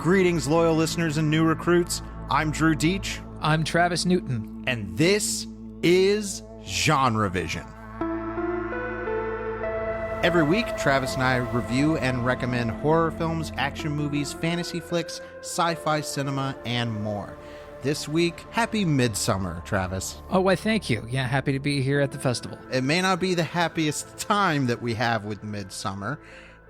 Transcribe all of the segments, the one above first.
Greetings, loyal listeners and new recruits. I'm Drew Deach. I'm Travis Newton. And this is GenreVision. Every week, Travis and I review and recommend horror films, action movies, fantasy flicks, sci-fi cinema, and more. This week, happy Midsommar, Travis. Oh, why, thank you. Yeah, happy to be here at the festival. It may not be the happiest time that we have with Midsommar,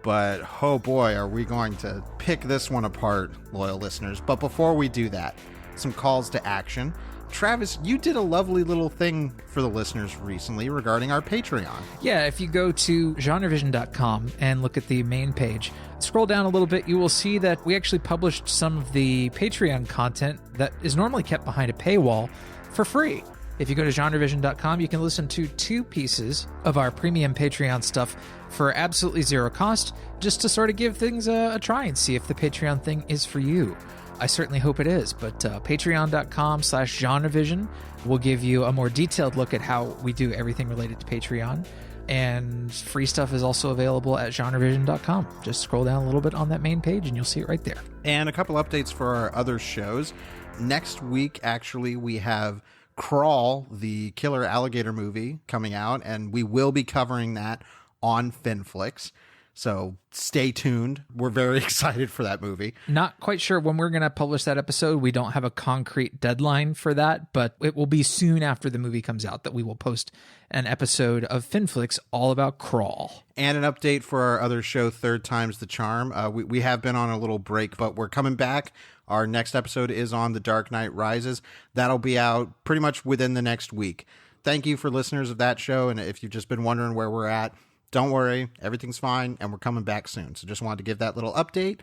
but oh boy, are we going to pick this one apart, loyal listeners. But before we do that, some calls to action. Travis, you did a lovely little thing for the listeners recently regarding our Patreon. Yeah, if you go to GenreVision.com and look at the main page, scroll down a little bit, you will see that we actually published some of the Patreon content that is normally kept behind a paywall for free. If you go to GenreVision.com, you can listen to 2 pieces of our premium Patreon stuff for absolutely zero cost, just to sort of give things a try and see if the Patreon thing is for you. I certainly hope it is, but patreon.com/GenreVision will give you a more detailed look at how we do everything related to Patreon. And free stuff is also available at GenreVision.com. Just scroll down a little bit on that main page and you'll see it right there. And a couple updates for our other shows. Next week, actually, we have Crawl, the killer alligator movie, coming out, and we will be covering that on Finflix. So stay tuned. We're very excited for that movie. Not quite sure when we're going to publish that episode. We don't have a concrete deadline for that, but it will be soon after the movie comes out that we will post an episode of Finflix all about Crawl. And an update for our other show, Third Time's the Charm. We have been on a little break, but we're coming back. Our next episode is on The Dark Knight Rises. That'll be out pretty much within the next week. Thank you for listeners of that show. And if you've just been wondering where we're at, don't worry, everything's fine, and we're coming back soon. So just wanted to give that little update.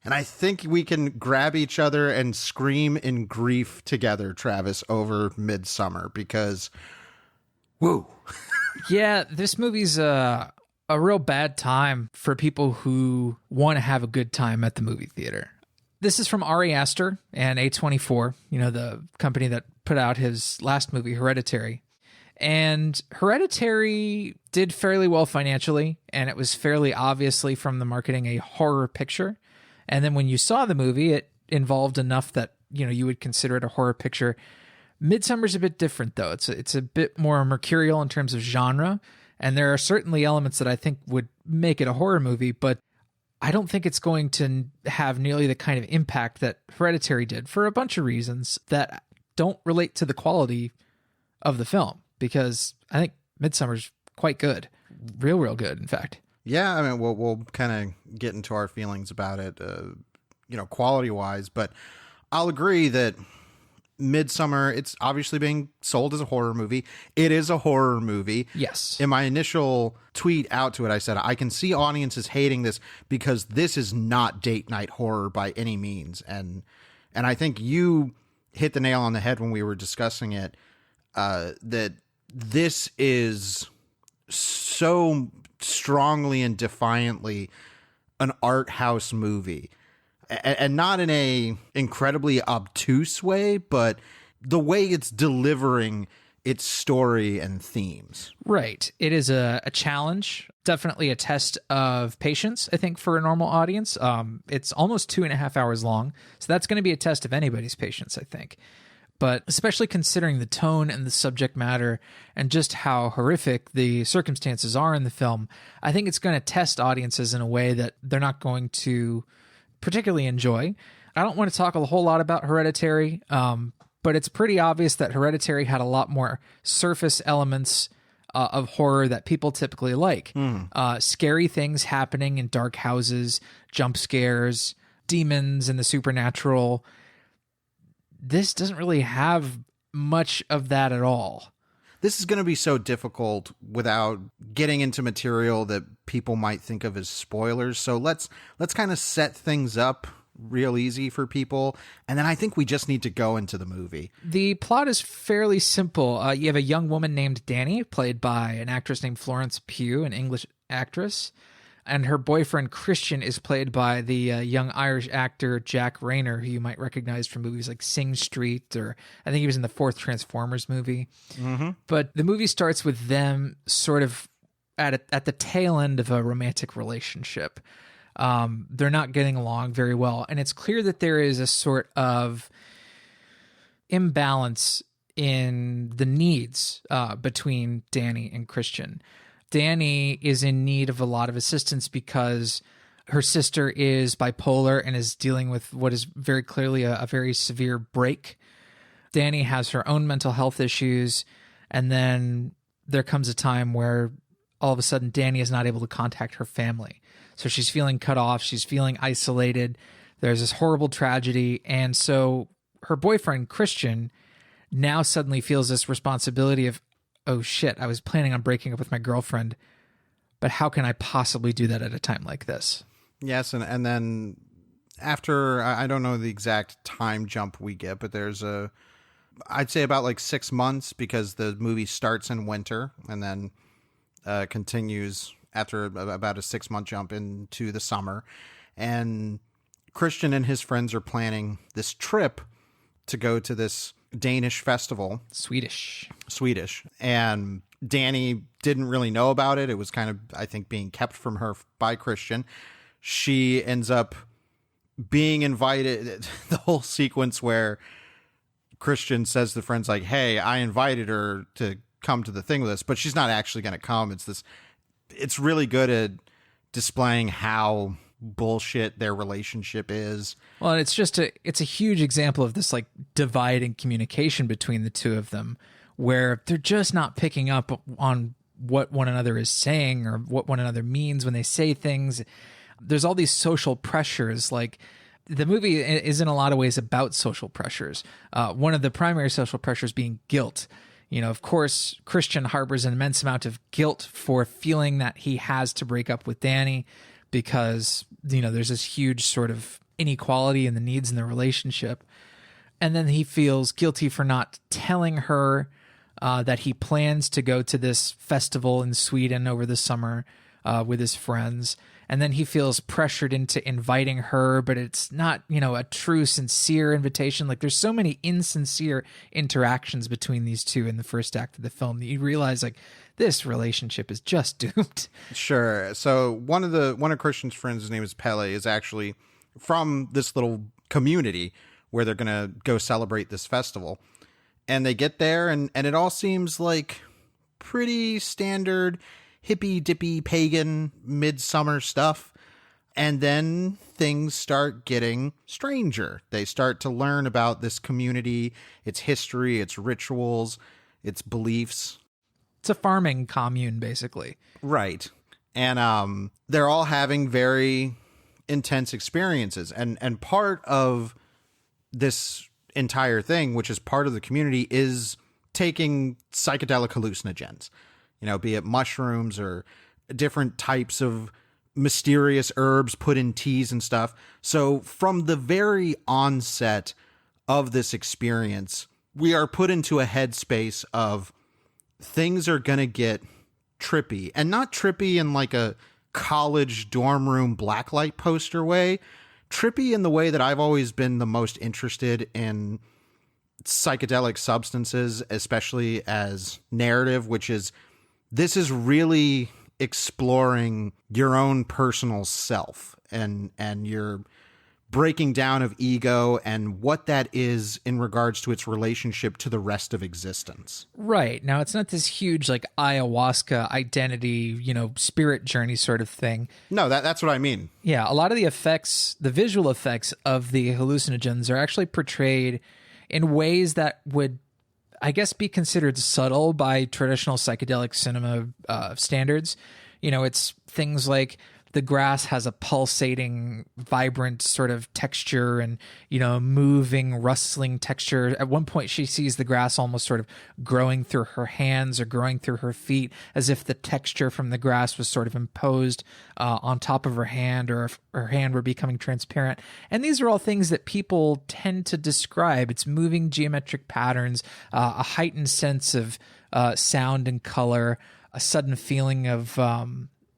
And I think we can grab each other and scream in grief together, Travis, over Midsommar, because, woo. Yeah, this movie's a real bad time for people who want to have a good time at the movie theater. This is from Ari Aster and A24, the company that put out his last movie, Hereditary. And Hereditary did fairly well financially, and it was fairly obviously from the marketing a horror picture. And then when you saw the movie, it involved enough that, you would consider it a horror picture. Midsommar's a bit different, though. It's a bit more mercurial in terms of genre, and there are certainly elements that I think would make it a horror movie, but I don't think it's going to have nearly the kind of impact that Hereditary did for a bunch of reasons that don't relate to the quality of the film. Because I think Midsommar's quite good. Real good, in fact. Yeah, I mean, we'll kind of get into our feelings about it, quality-wise. But I'll agree that Midsommar, it's obviously being sold as a horror movie. It is a horror movie. Yes. In my initial tweet out to it, I said, I can see audiences hating this because this is not date night horror by any means. And I think you hit the nail on the head when we were discussing it, that this is so strongly and defiantly an art house movie, and not in a incredibly obtuse way, but the way it's delivering its story and themes. Right. It is a challenge, definitely a test of patience, I think, for a normal audience. It's almost 2.5 hours long, so that's going to be a test of anybody's patience, I think. But especially considering the tone and the subject matter and just how horrific the circumstances are in the film, I think it's going to test audiences in a way that they're not going to particularly enjoy. I don't want to talk a whole lot about Hereditary, but it's pretty obvious that Hereditary had a lot more surface elements of horror that people typically like. Scary things happening in dark houses, jump scares, demons and the supernatural. This doesn't really have much of that at all. This is going to be so difficult without getting into material that people might think of as spoilers. So let's kind of set things up real easy for people. And then I think we just need to go into the movie. The plot is fairly simple. You have a young woman named Dani, played by an actress named Florence Pugh, an English actress. And her boyfriend, Christian, is played by the young Irish actor Jack Rayner, who you might recognize from movies like Sing Street, or I think he was in the 4th Transformers movie. Mm-hmm. But the movie starts with them sort of at the tail end of a romantic relationship. They're not getting along very well. And it's clear that there is a sort of imbalance in the needs between Danny and Christian. Danny is in need of a lot of assistance because her sister is bipolar and is dealing with what is very clearly a very severe break. Danny has her own mental health issues, and then there comes a time where all of a sudden Danny is not able to contact her family. So she's feeling cut off, she's feeling isolated, there's this horrible tragedy, and so her boyfriend, Christian, now suddenly feels this responsibility of, oh shit, I was planning on breaking up with my girlfriend, but how can I possibly do that at a time like this? Yes, and then after, I don't know the exact time jump we get, but there's I'd say about like 6 months, because the movie starts in winter and then continues after about a 6-month jump into the summer. And Christian and his friends are planning this trip to go to this Danish festival. Swedish. And Danny didn't really know about it. It was kind of, I think, being kept from her by Christian. She ends up being invited. The whole sequence where Christian says to friends like, hey, I invited her to come to the thing with us, but she's not actually going to come. It's really good at displaying how bullshit their relationship is. Well, and it's a huge example of this like divide in communication between the two of them, where they're just not picking up on what one another is saying or what one another means when they say things. There's all these social pressures. Like, the movie is in a lot of ways about social pressures. One of the primary social pressures being guilt. You know, of course, Christian harbors an immense amount of guilt for feeling that he has to break up with Danny because, you know, there's this huge sort of inequality in the needs in the relationship. And then he feels guilty for not telling her that he plans to go to this festival in Sweden over the summer with his friends. And then he feels pressured into inviting her, but it's not, you know, a true, sincere invitation. Like, there's so many insincere interactions between these two in the first act of the film that you realize, like, this relationship is just doomed. Sure. So one of Christian's friends, his name is Pele, is actually from this little community where they're going to go celebrate this festival. And they get there, and it all seems like pretty standard hippy-dippy pagan midsummer stuff. And then things start getting stranger. They start to learn about this community, its history, its rituals, its beliefs. It's a farming commune, basically. Right. And they're all having very intense experiences. And part of this entire thing, which is part of the community, is taking psychedelic hallucinogens. You know, be it mushrooms or different types of mysterious herbs put in teas and stuff. So from the very onset of this experience, we are put into a headspace of things are going to get trippy, and not trippy in like a college dorm room blacklight poster way. Trippy in the way that I've always been the most interested in psychedelic substances, especially as narrative, which is, this is really exploring your own personal self and your breaking down of ego and what that is in regards to its relationship to the rest of existence. Right. Now, it's not this huge like ayahuasca identity, you know, spirit journey sort of thing. No, that's what I mean. Yeah. A lot of the effects, the visual effects of the hallucinogens are actually portrayed in ways that would, I guess, be considered subtle by traditional psychedelic cinema standards. You know, it's things like the grass has a pulsating, vibrant sort of texture and, you know, moving, rustling texture. At one point, she sees the grass almost sort of growing through her hands or growing through her feet, as if the texture from the grass was sort of imposed on top of her hand, or if her hand were becoming transparent. And these are all things that people tend to describe. It's moving geometric patterns, a heightened sense of sound and color, a sudden feeling of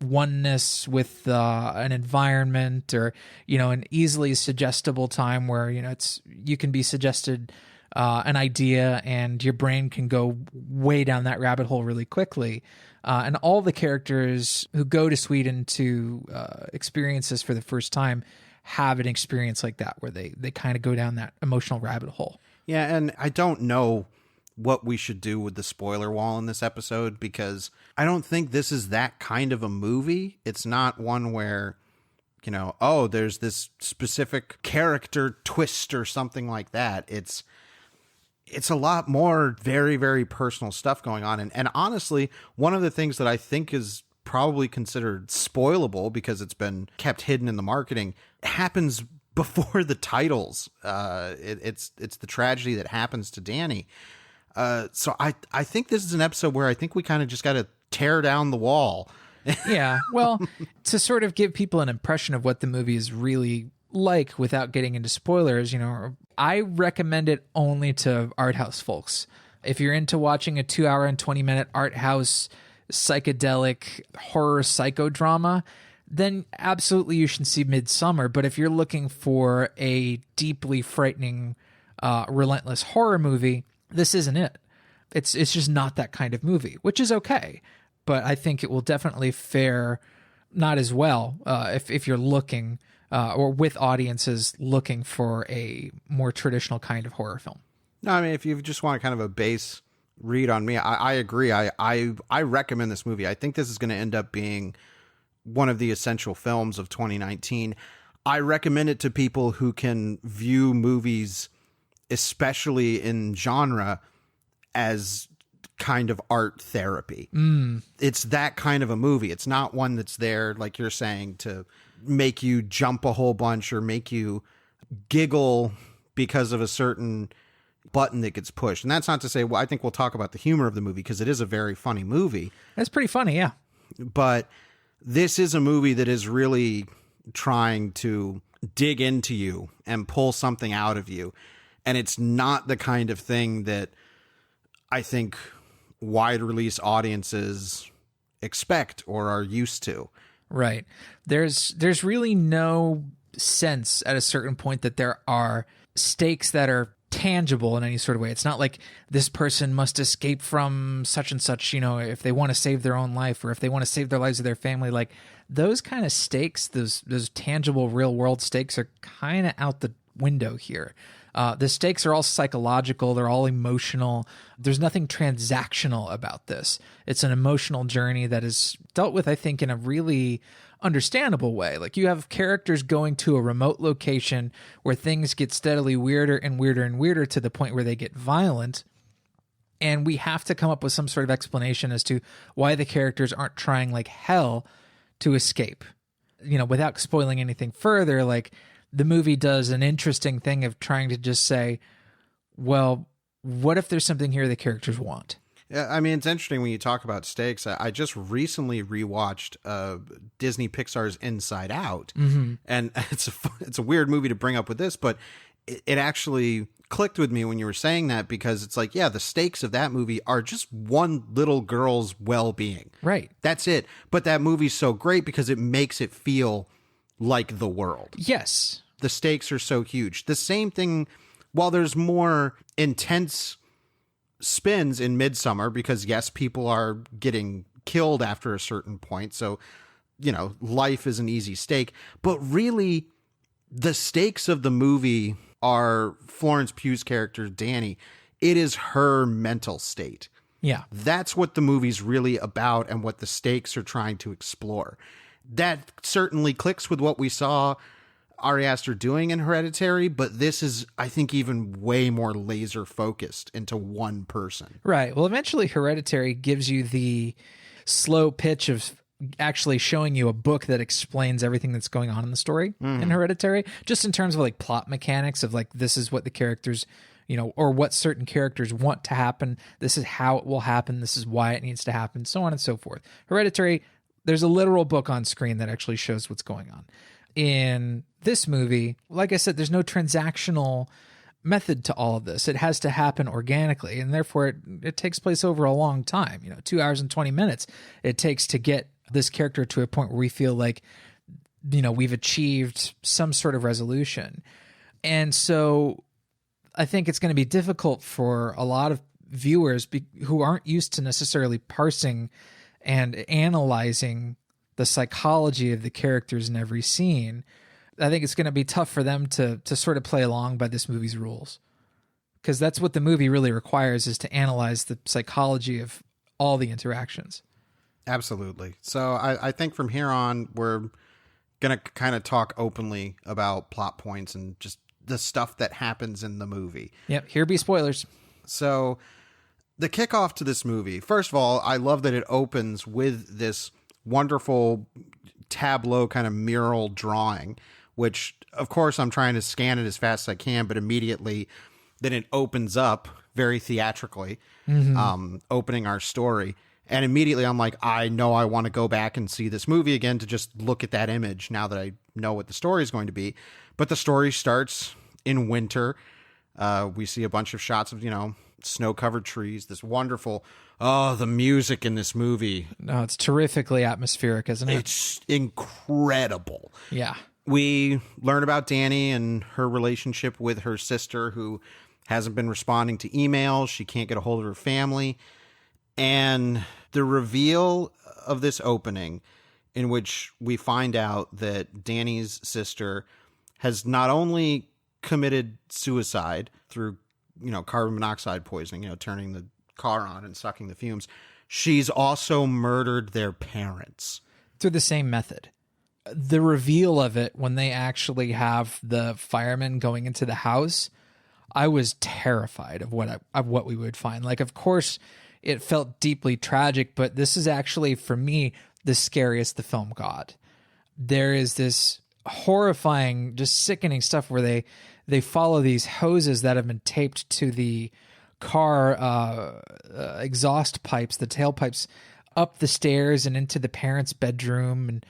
oneness with an environment, or, you know, an easily suggestible time where, you know, you can be suggested an idea and your brain can go way down that rabbit hole really quickly. And all the characters who go to Sweden to experience this for the first time have an experience like that, where they kind of go down that emotional rabbit hole. Yeah, and I don't know what we should do with the spoiler wall in this episode, because I don't think this is that kind of a movie. It's not one where, you know, oh, there's this specific character twist or something like that. It's a lot more very, very personal stuff going on. And honestly, one of the things that I think is probably considered spoilable, because it's been kept hidden in the marketing, happens before the titles. It's the tragedy that happens to Danny. So I think this is an episode where I think we kind of just got to tear down the wall. Yeah, well, to sort of give people an impression of what the movie is really like without getting into spoilers, you know, I recommend it only to art house folks. If you're into watching a 2-hour and 20-minute art house psychedelic horror psychodrama, then absolutely you should see Midsommar. But if you're looking for a deeply frightening, relentless horror movie, this isn't it. It's just not that kind of movie, which is okay. But I think it will definitely fare not as well if you're looking or with audiences looking for a more traditional kind of horror film. No, I mean, if you just want kind of a base read on me, I agree. I recommend this movie. I think this is going to end up being one of the essential films of 2019. I recommend it to people who can view movies, especially in genre, as kind of art therapy. It's that kind of a movie. It's not one that's there, like you're saying, to make you jump a whole bunch or make you giggle because of a certain button that gets pushed. And that's not to say, well, I think we'll talk about the humor of the movie, because it is a very funny movie. It's pretty funny, yeah. But this is a movie that is really trying to dig into you and pull something out of you. And it's not the kind of thing that I think wide release audiences expect or are used to. Right. There's really no sense at a certain point that there are stakes that are tangible in any sort of way. It's not like this person must escape from such and such, you know, if they want to save their own life or if they want to save their lives of their family. Like those kind of stakes, those tangible real world stakes are kind of out the window here. The stakes are all psychological. They're all emotional. There's nothing transactional about this. It's an emotional journey that is dealt with, I think, in a really understandable way. Like you have characters going to a remote location where things get steadily weirder and weirder and weirder to the point where they get violent. And we have to come up with some sort of explanation as to why the characters aren't trying like hell to escape. You know, without spoiling anything further, like the movie does an interesting thing of trying to just say, well, what if there's something here the characters want? Yeah, I mean, it's interesting when you talk about stakes. I just recently rewatched Disney Pixar's Inside Out, and it's a weird movie to bring up with this, but it actually clicked with me when you were saying that, because it's like, yeah, the stakes of that movie are just one little girl's well-being. Right. That's it. But that movie's so great because it makes it feel like the world. Yes. The stakes are so huge. The same thing, while there's more intense spins in Midsommar, because yes, people are getting killed after a certain point, so you know, life is an easy stake, but really the stakes of the movie are Florence Pugh's character Danny. It is her mental state. Yeah, that's what the movie's really about and what the stakes are trying to explore. That certainly clicks with what we saw Ari Aster doing in Hereditary, but this is, I think, even way more laser focused into one person. Right. Well, eventually Hereditary gives you the slow pitch of actually showing you a book that explains everything that's going on in the story in Hereditary, just in terms of like plot mechanics of like, this is what the characters, you know, or what certain characters want to happen. This is how it will happen. This is why it needs to happen, so on and so forth. Hereditary, there's a literal book on screen that actually shows what's going on. In this movie, like I said, there's no transactional method to all of this. It has to happen organically, and therefore it takes place over a long time. 2 hours and 20 minutes it takes to get this character to a point where we feel like, we've achieved some sort of resolution. And so I think it's going to be difficult for a lot of viewers who aren't used to necessarily parsing and analyzing the psychology of the characters in every scene, I think it's going to be tough for them to sort of play along by this movie's rules. Because that's what the movie really requires, is to analyze the psychology of all the interactions. Absolutely. So I think from here on, we're going to kind of talk openly about plot points and just the stuff that happens in the movie. Yep. Here be spoilers. So the kickoff to this movie, first of all, I love that it opens with this wonderful tableau kind of mural drawing, which of course I'm trying to scan it as fast as I can, but immediately then it opens up very theatrically, opening our story. And immediately I'm like, I know I want to go back and see this movie again to just look at that image now that I know what the story is going to be. But the story starts in winter. We see a bunch of shots of, snow-covered trees, this wonderful, the music in this movie. No, it's terrifically atmospheric, isn't it? It's incredible. Yeah. We learn about Dani and her relationship with her sister, who hasn't been responding to emails. She can't get a hold of her family. And the reveal of this opening, in which we find out that Dani's sister has not only committed suicide through, carbon monoxide poisoning, turning the car on and sucking the fumes, she's also murdered their parents. Through the same method. The reveal of it, when they actually have the firemen going into the house, I was terrified of what we would find. Like, of course, it felt deeply tragic, but this is actually, for me, the scariest the film got. There is this horrifying, just sickening stuff where they follow these hoses that have been taped to the car exhaust pipes, the tailpipes, up the stairs and into the parents' bedroom, and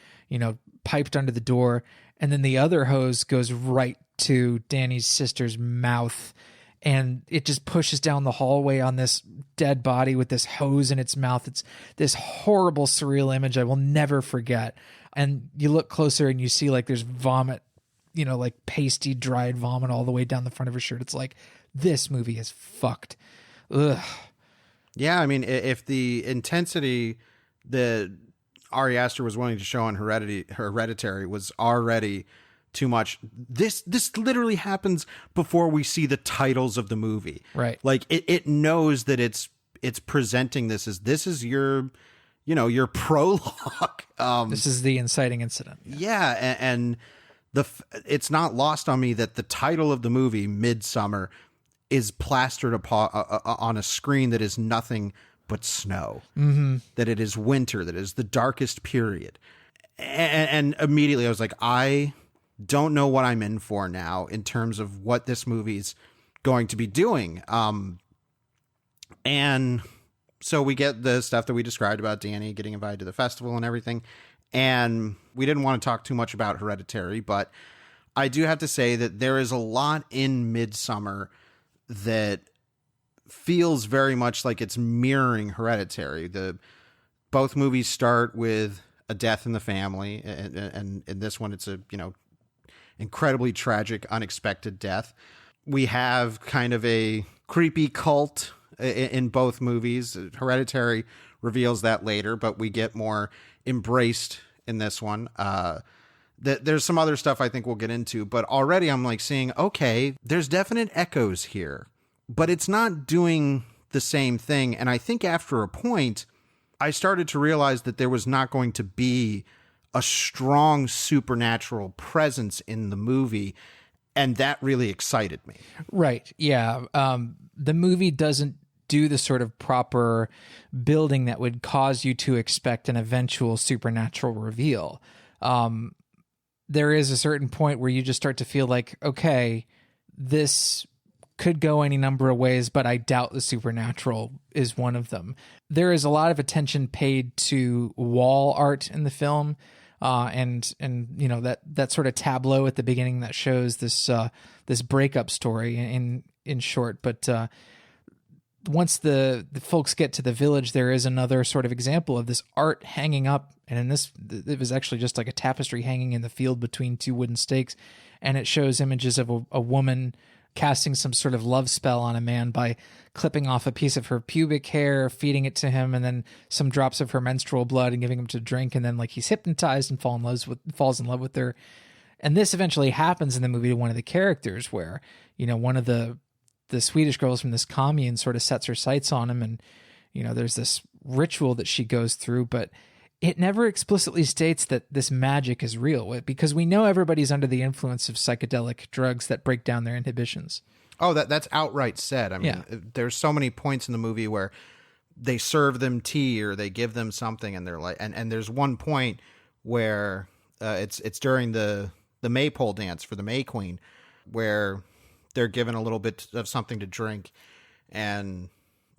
piped under the door. And then the other hose goes right to Dani's sister's mouth, and it just pushes down the hallway on this dead body with this hose in its mouth. It's this horrible, surreal image I will never forget. And you look closer and you see like there's vomit, like pasty, dried vomit all the way down the front of her shirt. It's like, this movie is fucked. Ugh. Yeah, I mean, if the intensity that Ari Aster was willing to show on Hereditary was already too much, this literally happens before we see the titles of the movie. Right. Like it knows that it's presenting this is your prologue. This is the inciting incident. Yeah, and it's not lost on me that the title of the movie, Midsommar, is plastered on a screen that is nothing but snow. Mm-hmm. That it is winter. That it is the darkest period. And immediately I was like, I don't know what I'm in for now in terms of what this movie's going to be doing. And so we get the stuff that we described about Dani getting invited to the festival and everything. And we didn't want to talk too much about Hereditary, but I do have to say that there is a lot in Midsommar that feels very much like it's mirroring Hereditary. Both movies start with a death in the family, and in this one it's a incredibly tragic, unexpected death. We have kind of a creepy cult in both movies. Hereditary reveals that later, but we get more embraced in this one. There's some other stuff I think we'll get into, but already I'm like seeing, okay, there's definite echoes here, but it's not doing the same thing. And I think after a point, I started to realize that there was not going to be a strong supernatural presence in the movie, and that really excited me. Right. Yeah. The movie doesn't do the sort of proper building that would cause you to expect an eventual supernatural reveal. There is a certain point where you just start to feel like, okay, this could go any number of ways, but I doubt the supernatural is one of them. There is a lot of attention paid to wall art in the film. And that sort of tableau at the beginning that shows this breakup story in short. But once the folks get to the village, there is another sort of example of this art hanging up. And in this, it was actually just like a tapestry hanging in the field between two wooden stakes. And it shows images of a woman casting some sort of love spell on a man by clipping off a piece of her pubic hair, feeding it to him, and then some drops of her menstrual blood and giving him to drink. And then like he's hypnotized and falls in love with her. And this eventually happens in the movie to one of the characters where, you know, one of the Swedish girls from this commune sort of sets her sights on him. And, you know, there's this ritual that she goes through, but it never explicitly states that this magic is real, because we know everybody's under the influence of psychedelic drugs that break down their inhibitions. Oh, that's outright said. I mean, there's so many points in the movie where they serve them tea or they give them something, and they're like, and there's one point where it's during the Maypole Dance for the May Queen, where they're given a little bit of something to drink, and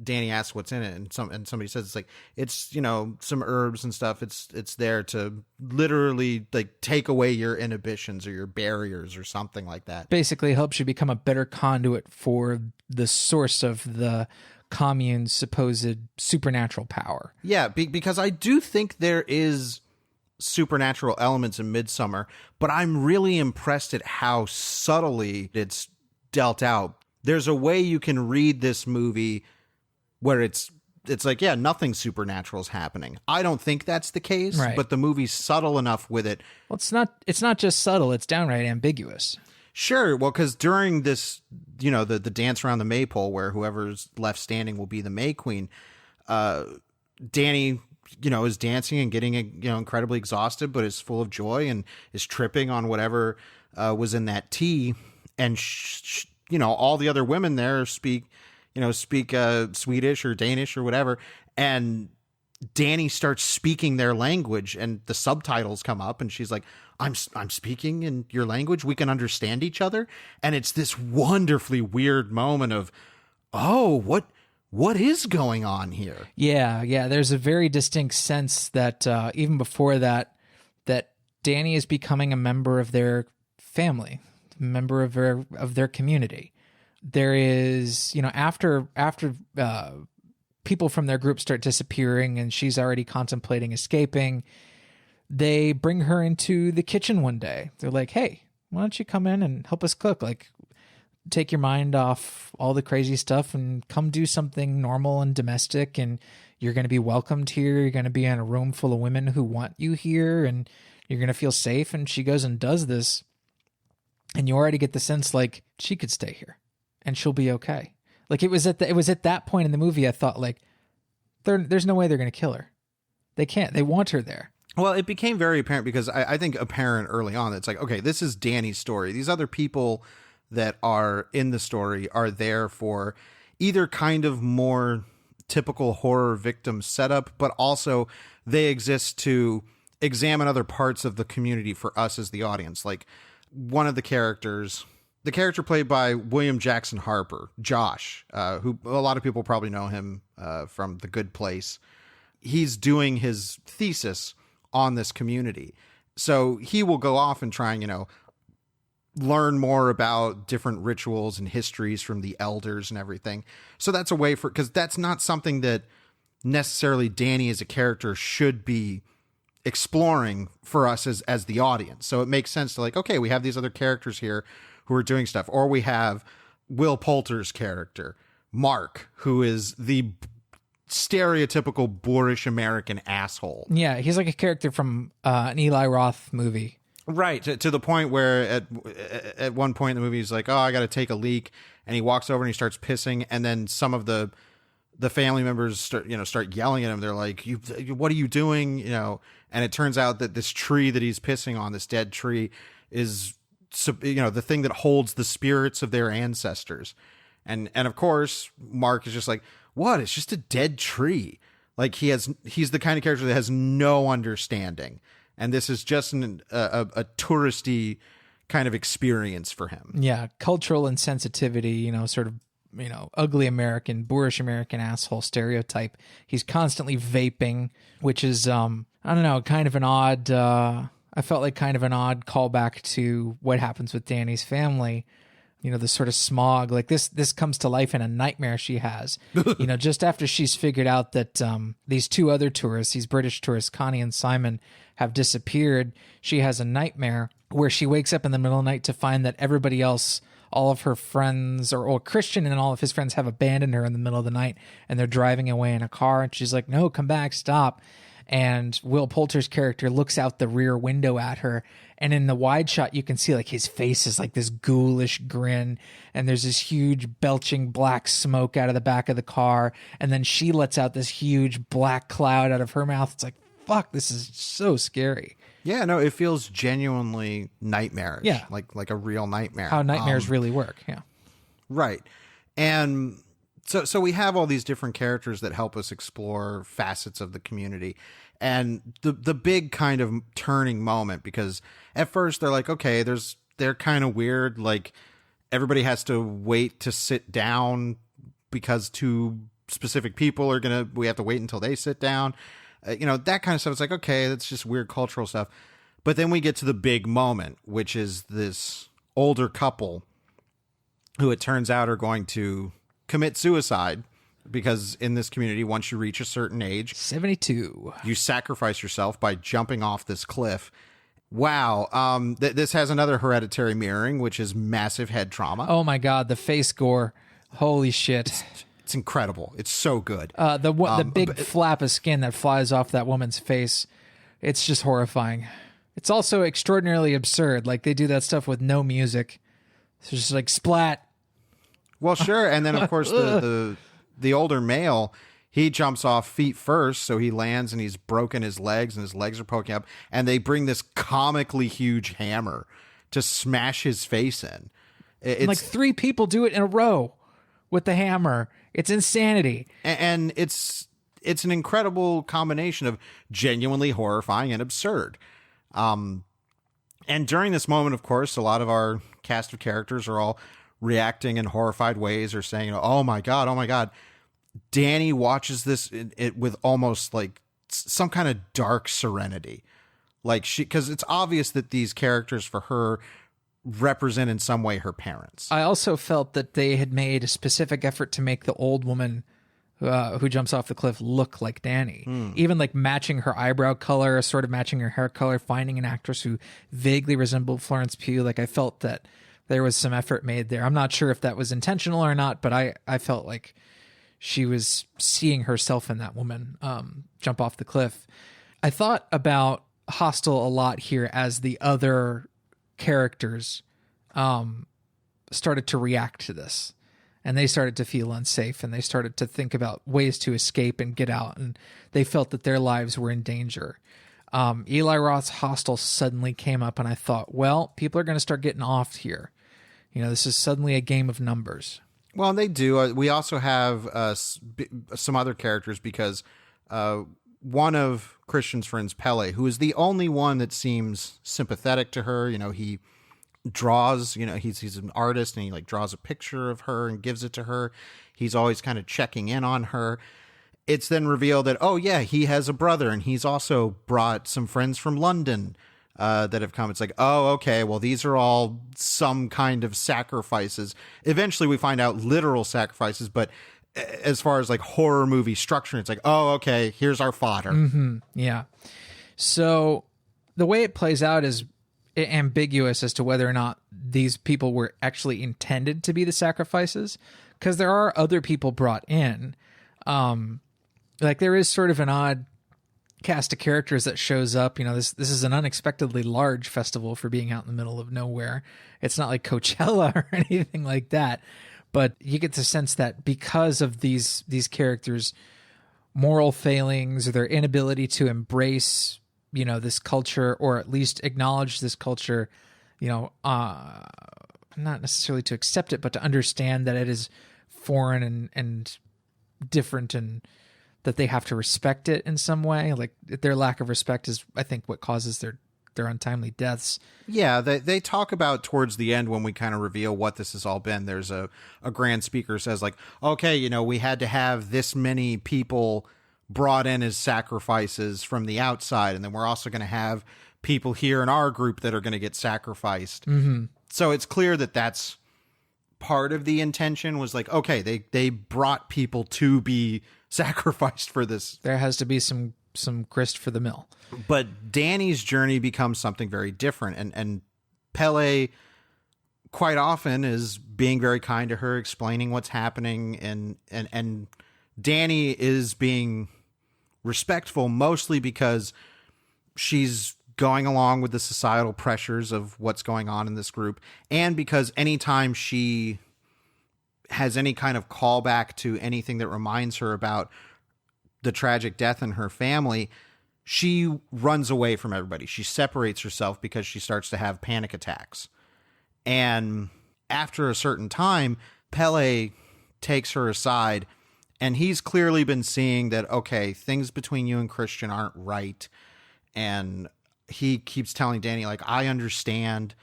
Danny asks what's in it, and somebody says it's like, it's, you know, some herbs and stuff. It's there to literally like take away your inhibitions or your barriers or something like that. Basically helps you become a better conduit for the source of the commune's supposed supernatural power. Yeah, because I do think there is supernatural elements in Midsommar, but I'm really impressed at how subtly it's dealt out. There's a way you can read this movie where it's like, yeah, nothing supernatural is happening. I don't think that's the case, right, but the movie's subtle enough with it. Well, it's not just subtle, it's downright ambiguous. Sure, well, because during this, you know, the dance around the maypole where whoever's left standing will be the May Queen, Danny, you know, is dancing and getting, you know, incredibly exhausted, but is full of joy and is tripping on whatever was in that tea. And, you know, all the other women there speak Swedish or Danish or whatever. And Danny starts speaking their language and the subtitles come up and she's like, I'm speaking in your language. We can understand each other. And it's this wonderfully weird moment of, oh, what is going on here? Yeah. There's a very distinct sense that even before that Danny is becoming a member of their family, a member of their community. There is, you know, after people from their group start disappearing and she's already contemplating escaping, they bring her into the kitchen one day. They're like, hey, why don't you come in and help us cook? Like, take your mind off all the crazy stuff and come do something normal and domestic, and you're going to be welcomed here. You're going to be in a room full of women who want you here, and you're going to feel safe. And she goes and does this, and you already get the sense like she could stay here and she'll be okay. Like it was at that point in the movie I thought like there's no way they're going to kill her. They can't. They want her there. Well, it became very apparent because I think apparent early on. It's like, okay, this is Danny's story. These other people that are in the story are there for either kind of more typical horror victim setup, but also they exist to examine other parts of the community for us as the audience. Like one of the characters, the character played by William Jackson Harper, Josh, who a lot of people probably know him from The Good Place. He's doing his thesis on this community. So he will go off and try and, you know, learn more about different rituals and histories from the elders and everything. So that's a way for, because that's not something that necessarily Danny as a character should be exploring for us as the audience. So it makes sense to like, okay, we have these other characters here who are doing stuff. Or we have Will Poulter's character, Mark, who is the stereotypical boorish American asshole. Yeah, he's like a character from an Eli Roth movie. Right, to the point where at one point in the movie he's like, oh, I got to take a leak, and he walks over and he starts pissing, and then some of the family members start yelling at him. They're like, what are you doing? You know, and it turns out that this tree that he's pissing on, this dead tree, is, you know, the thing that holds the spirits of their ancestors. And of course, Mark is just like, what? It's just a dead tree. Like he's the kind of character that has no understanding. And this is just a touristy kind of experience for him. Yeah. Cultural insensitivity, you know, sort of, you know, ugly American, boorish American asshole stereotype. He's constantly vaping, which is, I don't know, kind of an odd, I felt like kind of an odd callback to what happens with Danny's family. You know, the sort of smog, like this comes to life in a nightmare she has, you know, just after she's figured out that these two other tourists, these British tourists, Connie and Simon, have disappeared. She has a nightmare where she wakes up in the middle of the night to find that everybody else all of her friends, or Christian and all of his friends have abandoned her in the middle of the night, and they're driving away in a car, and she's like, no, come back, stop. And Will Poulter's character looks out the rear window at her, and in the wide shot you can see like his face is like this ghoulish grin, and there's this huge belching black smoke out of the back of the car, and then she lets out this huge black cloud out of her mouth. It's like, fuck, this is so scary. Yeah, no, it feels genuinely nightmarish. Yeah. Like a real nightmare. How nightmares really work. Yeah. Right. And so we have all these different characters that help us explore facets of the community. And the big kind of turning moment, because at first they're like, okay, they're kind of weird. Like everybody has to wait to sit down because two specific people we have to wait until they sit down. That kind of stuff. It's like, okay, that's just weird cultural stuff. But then we get to the big moment, which is this older couple who it turns out are going to commit suicide, because in this community, once you reach a certain age, 72, you sacrifice yourself by jumping off this cliff. Wow. This has another hereditary mirroring, which is massive head trauma. Oh my God. The face gore. Holy shit. It's incredible. It's so good. The big flap of skin that flies off that woman's face. It's just horrifying. It's also extraordinarily absurd. Like they do that stuff with no music. It's just like splat. Well, sure. And then of course the older male, he jumps off feet first. So he lands and he's broken his legs and his legs are poking up. And they bring this comically huge hammer to smash his face in. It's like 3 people do it in a row with the hammer. It's insanity. And it's an incredible combination of genuinely horrifying and absurd. And during this moment, of course, a lot of our cast of characters are all reacting in horrified ways or saying, oh my God, oh my God. Danny watches this with almost like some kind of dark serenity. Like because it's obvious that these characters for her represent in some way her parents. I also felt that they had made a specific effort to make the old woman who jumps off the cliff look like Danny. Even like matching her eyebrow color, sort of matching her hair color, finding an actress who vaguely resembled Florence Pugh. Like I felt that there was some effort made there. I'm not sure if that was intentional or not, but I felt like she was seeing herself in that woman jump off the cliff. I thought about Hostel a lot here as the other characters started to react to this, and they started to feel unsafe, and they started to think about ways to escape and get out, and they felt that their lives were in danger. Eli Roth's Hostel suddenly came up, and I thought, well, people are going to start getting off here. This is suddenly a game of numbers. Well, they do. We also have some other characters, because one of Christian's friends, Pele, who is the only one that seems sympathetic to her. He draws, he's an artist, and he like draws a picture of her and gives it to her. He's always kind of checking in on her. It's then revealed that, oh yeah, he has a brother, and he's also brought some friends from London that have come. It's like, oh, okay, well, these are all some kind of sacrifices. Eventually we find out literal sacrifices, but as far as like horror movie structure, it's like, oh, okay, here's our fodder. Mm-hmm. Yeah. So the way it plays out is ambiguous as to whether or not these people were actually intended to be the sacrifices, because there are other people brought in. Like there is sort of an odd cast of characters that shows up. This is an unexpectedly large festival for being out in the middle of nowhere. It's not like Coachella or anything like that, but you get the sense that because of these characters' moral failings or their inability to embrace, this culture, or at least acknowledge this culture, not necessarily to accept it, but to understand that it is foreign and different, and that they have to respect it in some way. Like their lack of respect is, I think, what causes their untimely deaths. Yeah, they talk about towards the end when we kind of reveal what this has all been. There's a grand speaker says like, okay, we had to have this many people brought in as sacrifices from the outside, and then we're also going to have people here in our group that are going to get sacrificed. Mm-hmm. So it's clear that that's part of the intention, was like, okay, they brought people to be sacrificed for this. There has to be some grist for the mill. But Danny's journey becomes something very different, and Pele quite often is being very kind to her, explaining what's happening, and Danny is being respectful mostly because she's going along with the societal pressures of what's going on in this group, and because anytime she has any kind of callback to anything that reminds her about the tragic death in her family, she runs away from everybody. She separates herself because she starts to have panic attacks. And after a certain time, Pele takes her aside, and he's clearly been seeing that, okay, things between you and Christian aren't right. And he keeps telling Danny, like, I understand,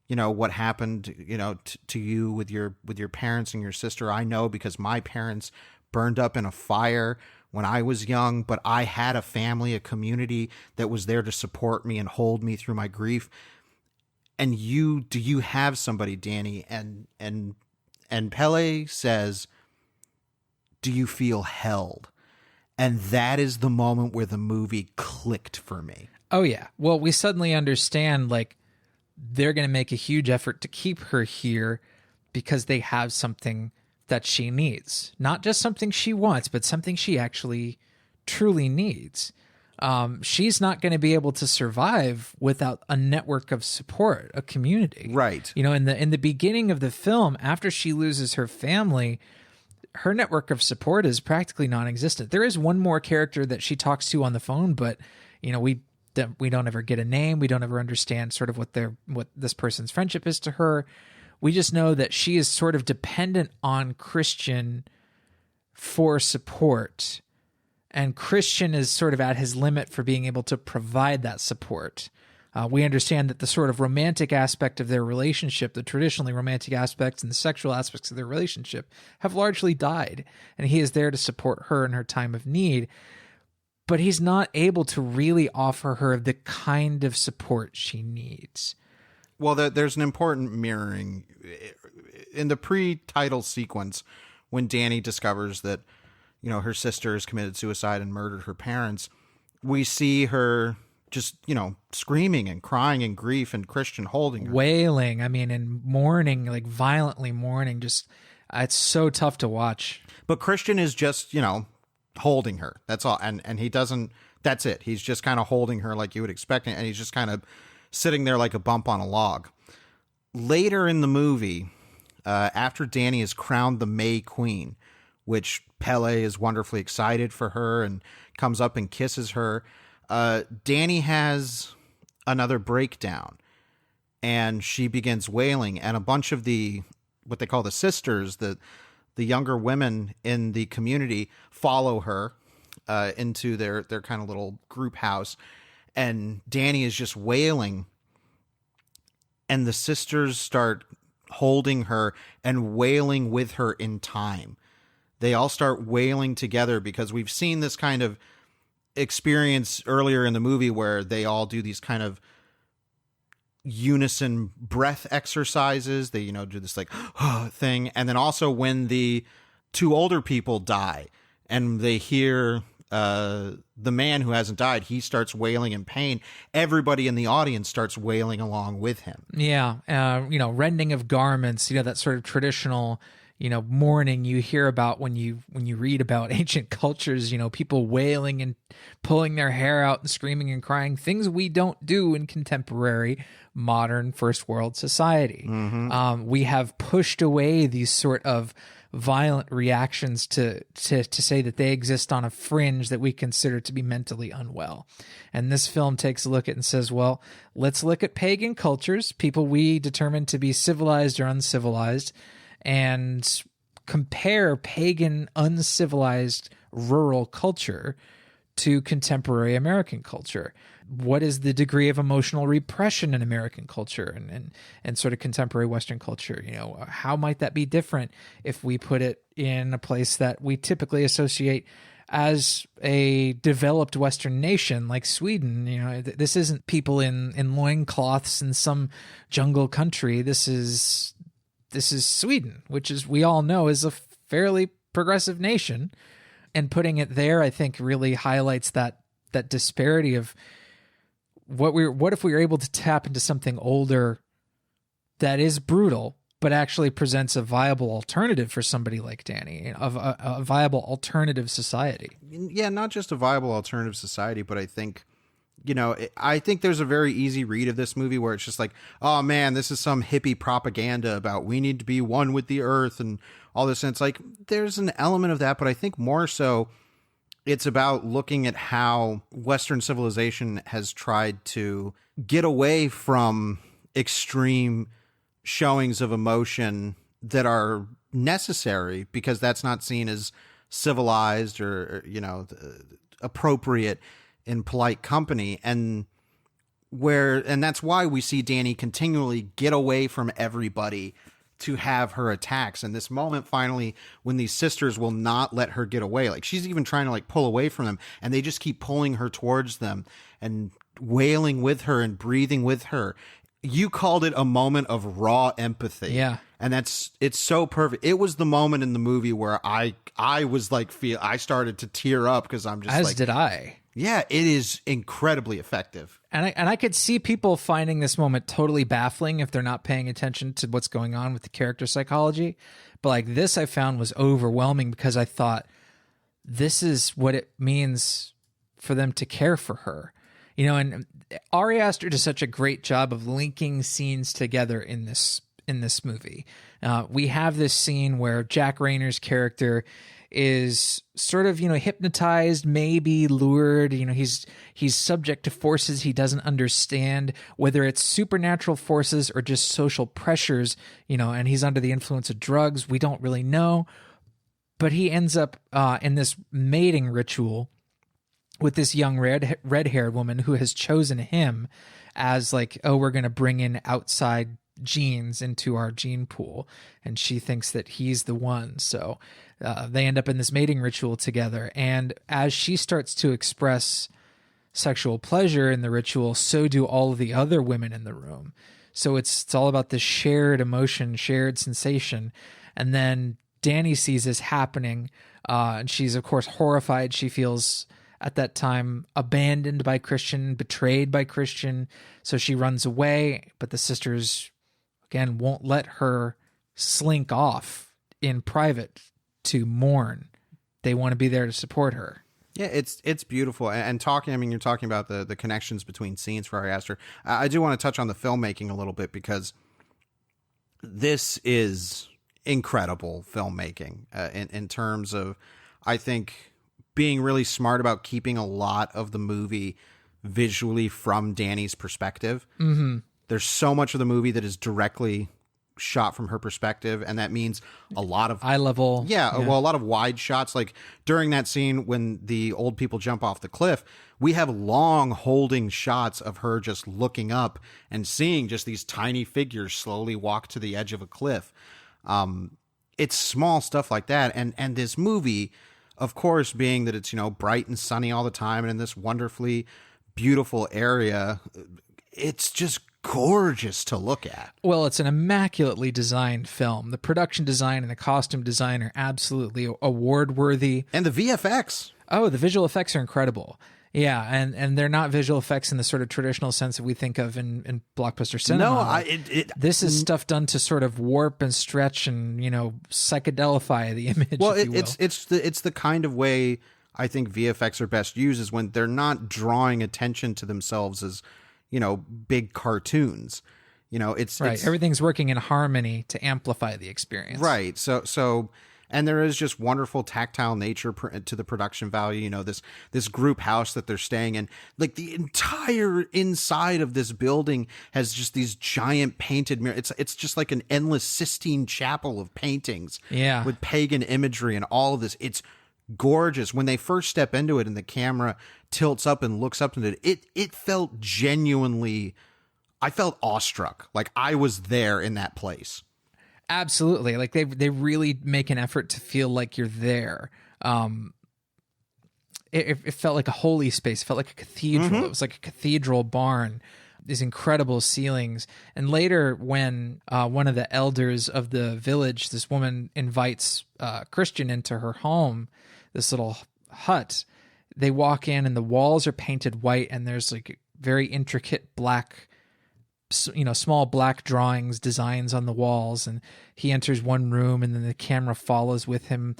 you know, what happened, you know, to you with your parents and your sister. I know, because my parents burned up in a fire when I was young, but I had a family, a community that was there to support me and hold me through my grief. And do you have somebody, Danny? And Pele says, do you feel held? And that is the moment where the movie clicked for me. Oh, yeah. Well, we suddenly understand, like, they're going to make a huge effort to keep her here because they have something that she needs. Not just something she wants, but something she actually truly needs. She's not going to be able to survive without a network of support, a community. Right. You know, in the beginning of the film, after she loses her family, her network of support is practically non-existent. There is one more character that she talks to on the phone, but, you know, we don't ever get a name. We don't ever understand sort of what this person's friendship is to her. We just know that she is sort of dependent on Christian for support. And Christian is sort of at his limit for being able to provide that support. We understand that the sort of romantic aspect of their relationship, the traditionally romantic aspects and the sexual aspects of their relationship, have largely died. And he is there to support her in her time of need. But he's not able to really offer her the kind of support she needs. Well, there's an important mirroring. In the pre-title sequence, when Danny discovers that, you know, her sister has committed suicide and murdered her parents, we see her just, you know, screaming and crying in grief, and Christian holding her. Wailing, I mean, and mourning, like violently mourning. Just, it's so tough to watch. But Christian is just, you know, holding her. That's all. And he doesn't, that's it. He's just kind of holding her like you would expect. And he's just kind of sitting there like a bump on a log. Later in the movie, after Danny is crowned the May Queen, which Pele is wonderfully excited for her and comes up and kisses her, Danny has another breakdown, and she begins wailing, and a bunch of what they call the sisters, the younger women in the community, follow her into their kind of little group house, and Danny is just wailing, and the sisters start holding her and wailing with her in time. They all start wailing together, because we've seen this kind of experience earlier in the movie where they all do these kind of unison breath exercises. They, you know, do this like thing. And then also when the two older people die and they hear the man who hasn't died, he starts wailing in pain. Everybody in the audience starts wailing along with him. Yeah. You know, rending of garments, you know, that sort of traditional, you know, mourning you hear about when you read about ancient cultures, you know, people wailing and pulling their hair out and screaming and crying, things we don't do in contemporary modern first world society. Mm-hmm. We have pushed away these sort of violent reactions to say that they exist on a fringe that we consider to be mentally unwell. And this film takes a look at and says, well, let's look at pagan cultures, people we determine to be civilized or uncivilized, and compare pagan, uncivilized rural culture to contemporary American culture. What is the degree of emotional repression in American culture and sort of contemporary Western culture? You know, how might that be different if we put it in a place that we typically associate as a developed Western nation like Sweden? You know, this isn't people in loincloths in some jungle country. This is Sweden, which is, we all know, is a fairly progressive nation. And putting it there, I think, really highlights that disparity of what if we were able to tap into something older that is brutal, but actually presents a viable alternative for somebody like Danny, of a viable alternative society. Yeah, not just a viable alternative society, but I think, I think there's a very easy read of this movie where it's just like, oh man, this is some hippie propaganda about we need to be one with the earth and all this. And it's like, there's an element of that, but I think more so it's about looking at how Western civilization has tried to get away from extreme showings of emotion that are necessary because that's not seen as civilized or appropriate in polite company. And that's why we see Danny continually get away from everybody to have her attacks. And this moment finally when these sisters will not let her get away, like she's even trying to like pull away from them and they just keep pulling her towards them and wailing with her and breathing with her. You called it a moment of raw empathy. Yeah. And it's so perfect. It was the moment in the movie where I was like, I started to tear up because I'm just as did I. Yeah, it is incredibly effective. And I could see people finding this moment totally baffling if they're not paying attention to what's going on with the character psychology. But like this I found was overwhelming because I thought this is what it means for them to care for her. And Ari Aster does such a great job of linking scenes together in this movie. We have this scene where Jack Rayner's character is sort of, hypnotized, maybe lured. He's subject to forces he doesn't understand, whether it's supernatural forces or just social pressures, and he's under the influence of drugs. We don't really know. But he ends up in this mating ritual with this young red-haired woman who has chosen him as like, oh, we're going to bring in outside genes into our gene pool. And she thinks that he's the one. So they end up in this mating ritual together. And as she starts to express sexual pleasure in the ritual, so do all of the other women in the room. So it's all about this shared emotion, shared sensation. And then Danny sees this happening. And she's, of course, horrified. She feels at that time abandoned by Christian, betrayed by Christian. So she runs away, but the sisters, again, won't let her slink off in private to mourn. They want to be there to support her. Yeah, it's beautiful. And you're talking about the connections between scenes for Ari Aster. I do want to touch on the filmmaking a little bit because this is incredible filmmaking in terms of, I think, being really smart about keeping a lot of the movie visually from Danny's perspective. Mm-hmm. There's so much of the movie that is directly shot from her perspective, and that means a lot of eye level. Yeah, well, a lot of wide shots. Like during that scene when the old people jump off the cliff, we have long holding shots of her just looking up and seeing just these tiny figures slowly walk to the edge of a cliff. It's small stuff like that, and this movie, of course, being that it's, bright and sunny all the time and in this wonderfully beautiful area, it's just gorgeous to look at. Well, it's an immaculately designed film. The production design and the costume design are absolutely award-worthy. And the VFX. Oh, the visual effects are incredible. Yeah, and they're not visual effects in the sort of traditional sense that we think of in blockbuster cinema. No, this is stuff done to sort of warp and stretch and, psychedelify the image. Well, if you will. it's the kind of way I think VFX are best used is when they're not drawing attention to themselves as, big cartoons. It's right. It's, everything's working in harmony to amplify the experience. Right. So. And there is just wonderful tactile nature to the production value. This group house that they're staying in, like the entire inside of this building has just these giant painted mirrors. It's just like an endless Sistine Chapel of paintings, with pagan imagery and all of this. It's gorgeous. When they first step into it and the camera tilts up and looks up into it, it felt genuinely. I felt awestruck, like I was there in that place. Absolutely. Like they really make an effort to feel like you're there. It felt like a holy space. It felt like a cathedral. Mm-hmm. It was like a cathedral barn. These incredible ceilings. And later when one of the elders of the village, this woman invites Christian into her home, this little hut, they walk in and the walls are painted white and there's like very intricate black small black drawings, designs on the walls, and he enters one room and then the camera follows with him,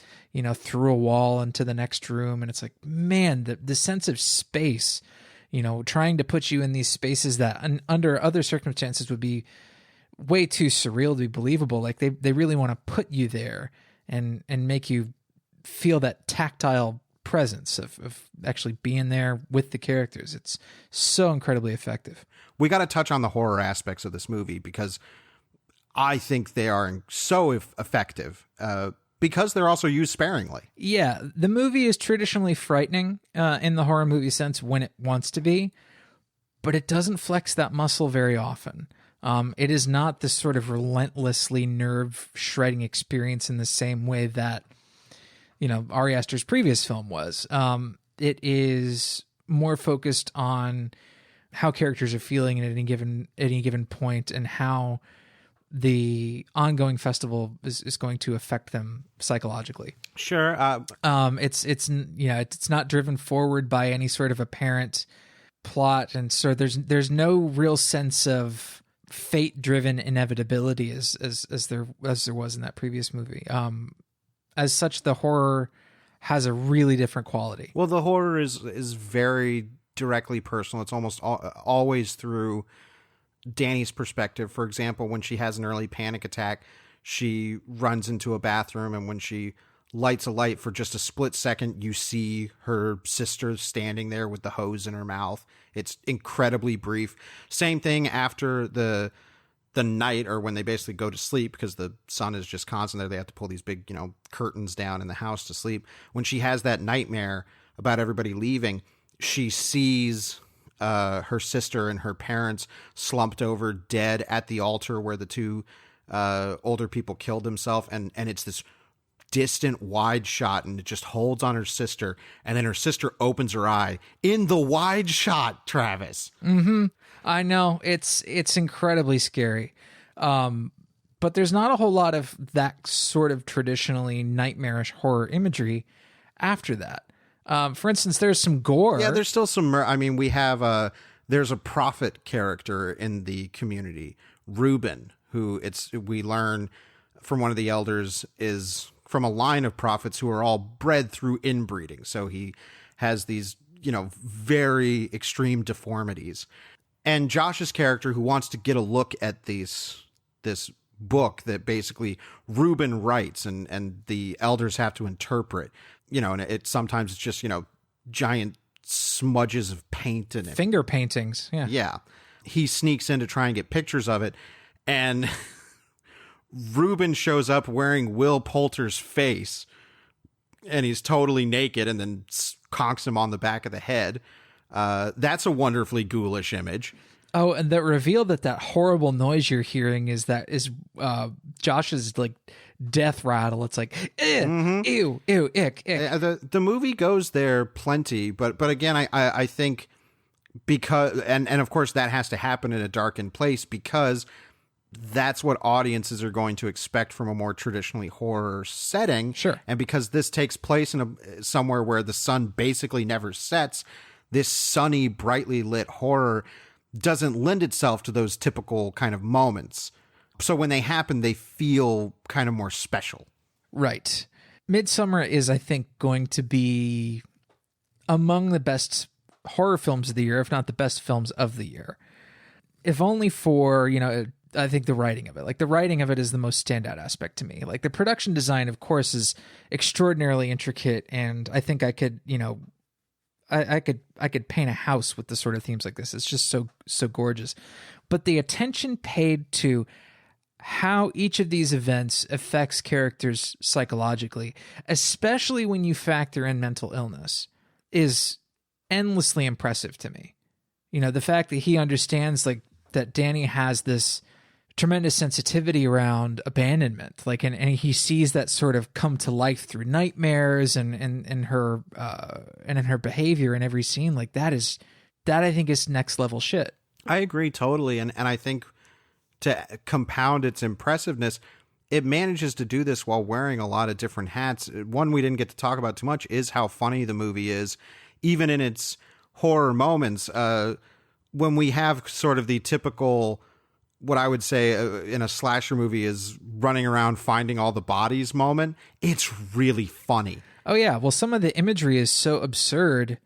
through a wall into the next room. And it's like, man, the sense of space, trying to put you in these spaces that under other circumstances would be way too surreal to be believable. Like they really want to put you there and make you feel that tactile presence of actually being there with the characters. It's so incredibly effective. We got to touch on the horror aspects of this movie because I think they are so effective because they're also used sparingly. Yeah, the movie is traditionally frightening in the horror movie sense when it wants to be, but it doesn't flex that muscle very often. It is not this sort of relentlessly nerve-shredding experience in the same way that Ari Aster's previous film was. It is more focused on how characters are feeling at any given point and how the ongoing festival is going to affect them psychologically. Sure. It's not driven forward by any sort of apparent plot, and so there's no real sense of fate-driven inevitability as there was in that previous movie. As such, the horror has a really different quality. Well, the horror is very directly personal. It's almost always through Danny's perspective. For example, when she has an early panic attack, she runs into a bathroom, and when she lights a light for just a split second, you see her sister standing there with the hose in her mouth. It's incredibly brief. Same thing after the night, or when they basically go to sleep because the sun is just constant there. They have to pull these big, curtains down in the house to sleep. When she has that nightmare about everybody leaving, she sees her sister and her parents slumped over dead at the altar where the two older people killed themselves. And it's this distant wide shot, and it just holds on her sister. And then her sister opens her eye in the wide shot, Travis. Mm-hmm. I know it's incredibly scary. But there's not a whole lot of that sort of traditionally nightmarish horror imagery after that. For instance, there's some gore. Yeah, there's still some. We have there's a prophet character in the community, Reuben, who we learn from one of the elders is from a line of prophets who are all bred through inbreeding. So he has these, very extreme deformities. And Josh's character, who wants to get a look at this book that basically Reuben writes and the elders have to interpret, and sometimes it's just, giant smudges of paint in it. Finger paintings. Yeah. Yeah. He sneaks in to try and get pictures of it. And Reuben shows up wearing Will Poulter's face, and he's totally naked, and then conks him on the back of the head. That's a wonderfully ghoulish image. Oh, and the reveal that horrible noise you're hearing is Josh's like death rattle. It's like, ew, ick. The movie goes there plenty, but again, I think because, and of course that has to happen in a darkened place because that's what audiences are going to expect from a more traditionally horror setting. Sure. And because this takes place in somewhere where the sun basically never sets, this sunny, brightly lit horror doesn't lend itself to those typical kind of moments. So when they happen, they feel kind of more special. Right. Midsommar is, I think, going to be among the best horror films of the year, if not the best films of the year. If only for, I think the writing of it. Like, the writing of it is the most standout aspect to me. Like, the production design, of course, is extraordinarily intricate, and I think I could, I could paint a house with the sort of themes like this. It's just so gorgeous. But the attention paid to how each of these events affects characters psychologically, especially when you factor in mental illness, is endlessly impressive to me. The fact that he understands that Danny has this tremendous sensitivity around abandonment, and he sees that sort of come to life through nightmares and in her and in her behavior in every scene. Like that I think is next level shit. I agree totally, and I think to compound its impressiveness, it manages to do this while wearing a lot of different hats. One we didn't get to talk about too much is how funny the movie is, even in its horror moments. When we have sort of the typical what I would say in a slasher movie is running around finding all the bodies moment. It's really funny. Oh yeah, well, some of the imagery is so absurd.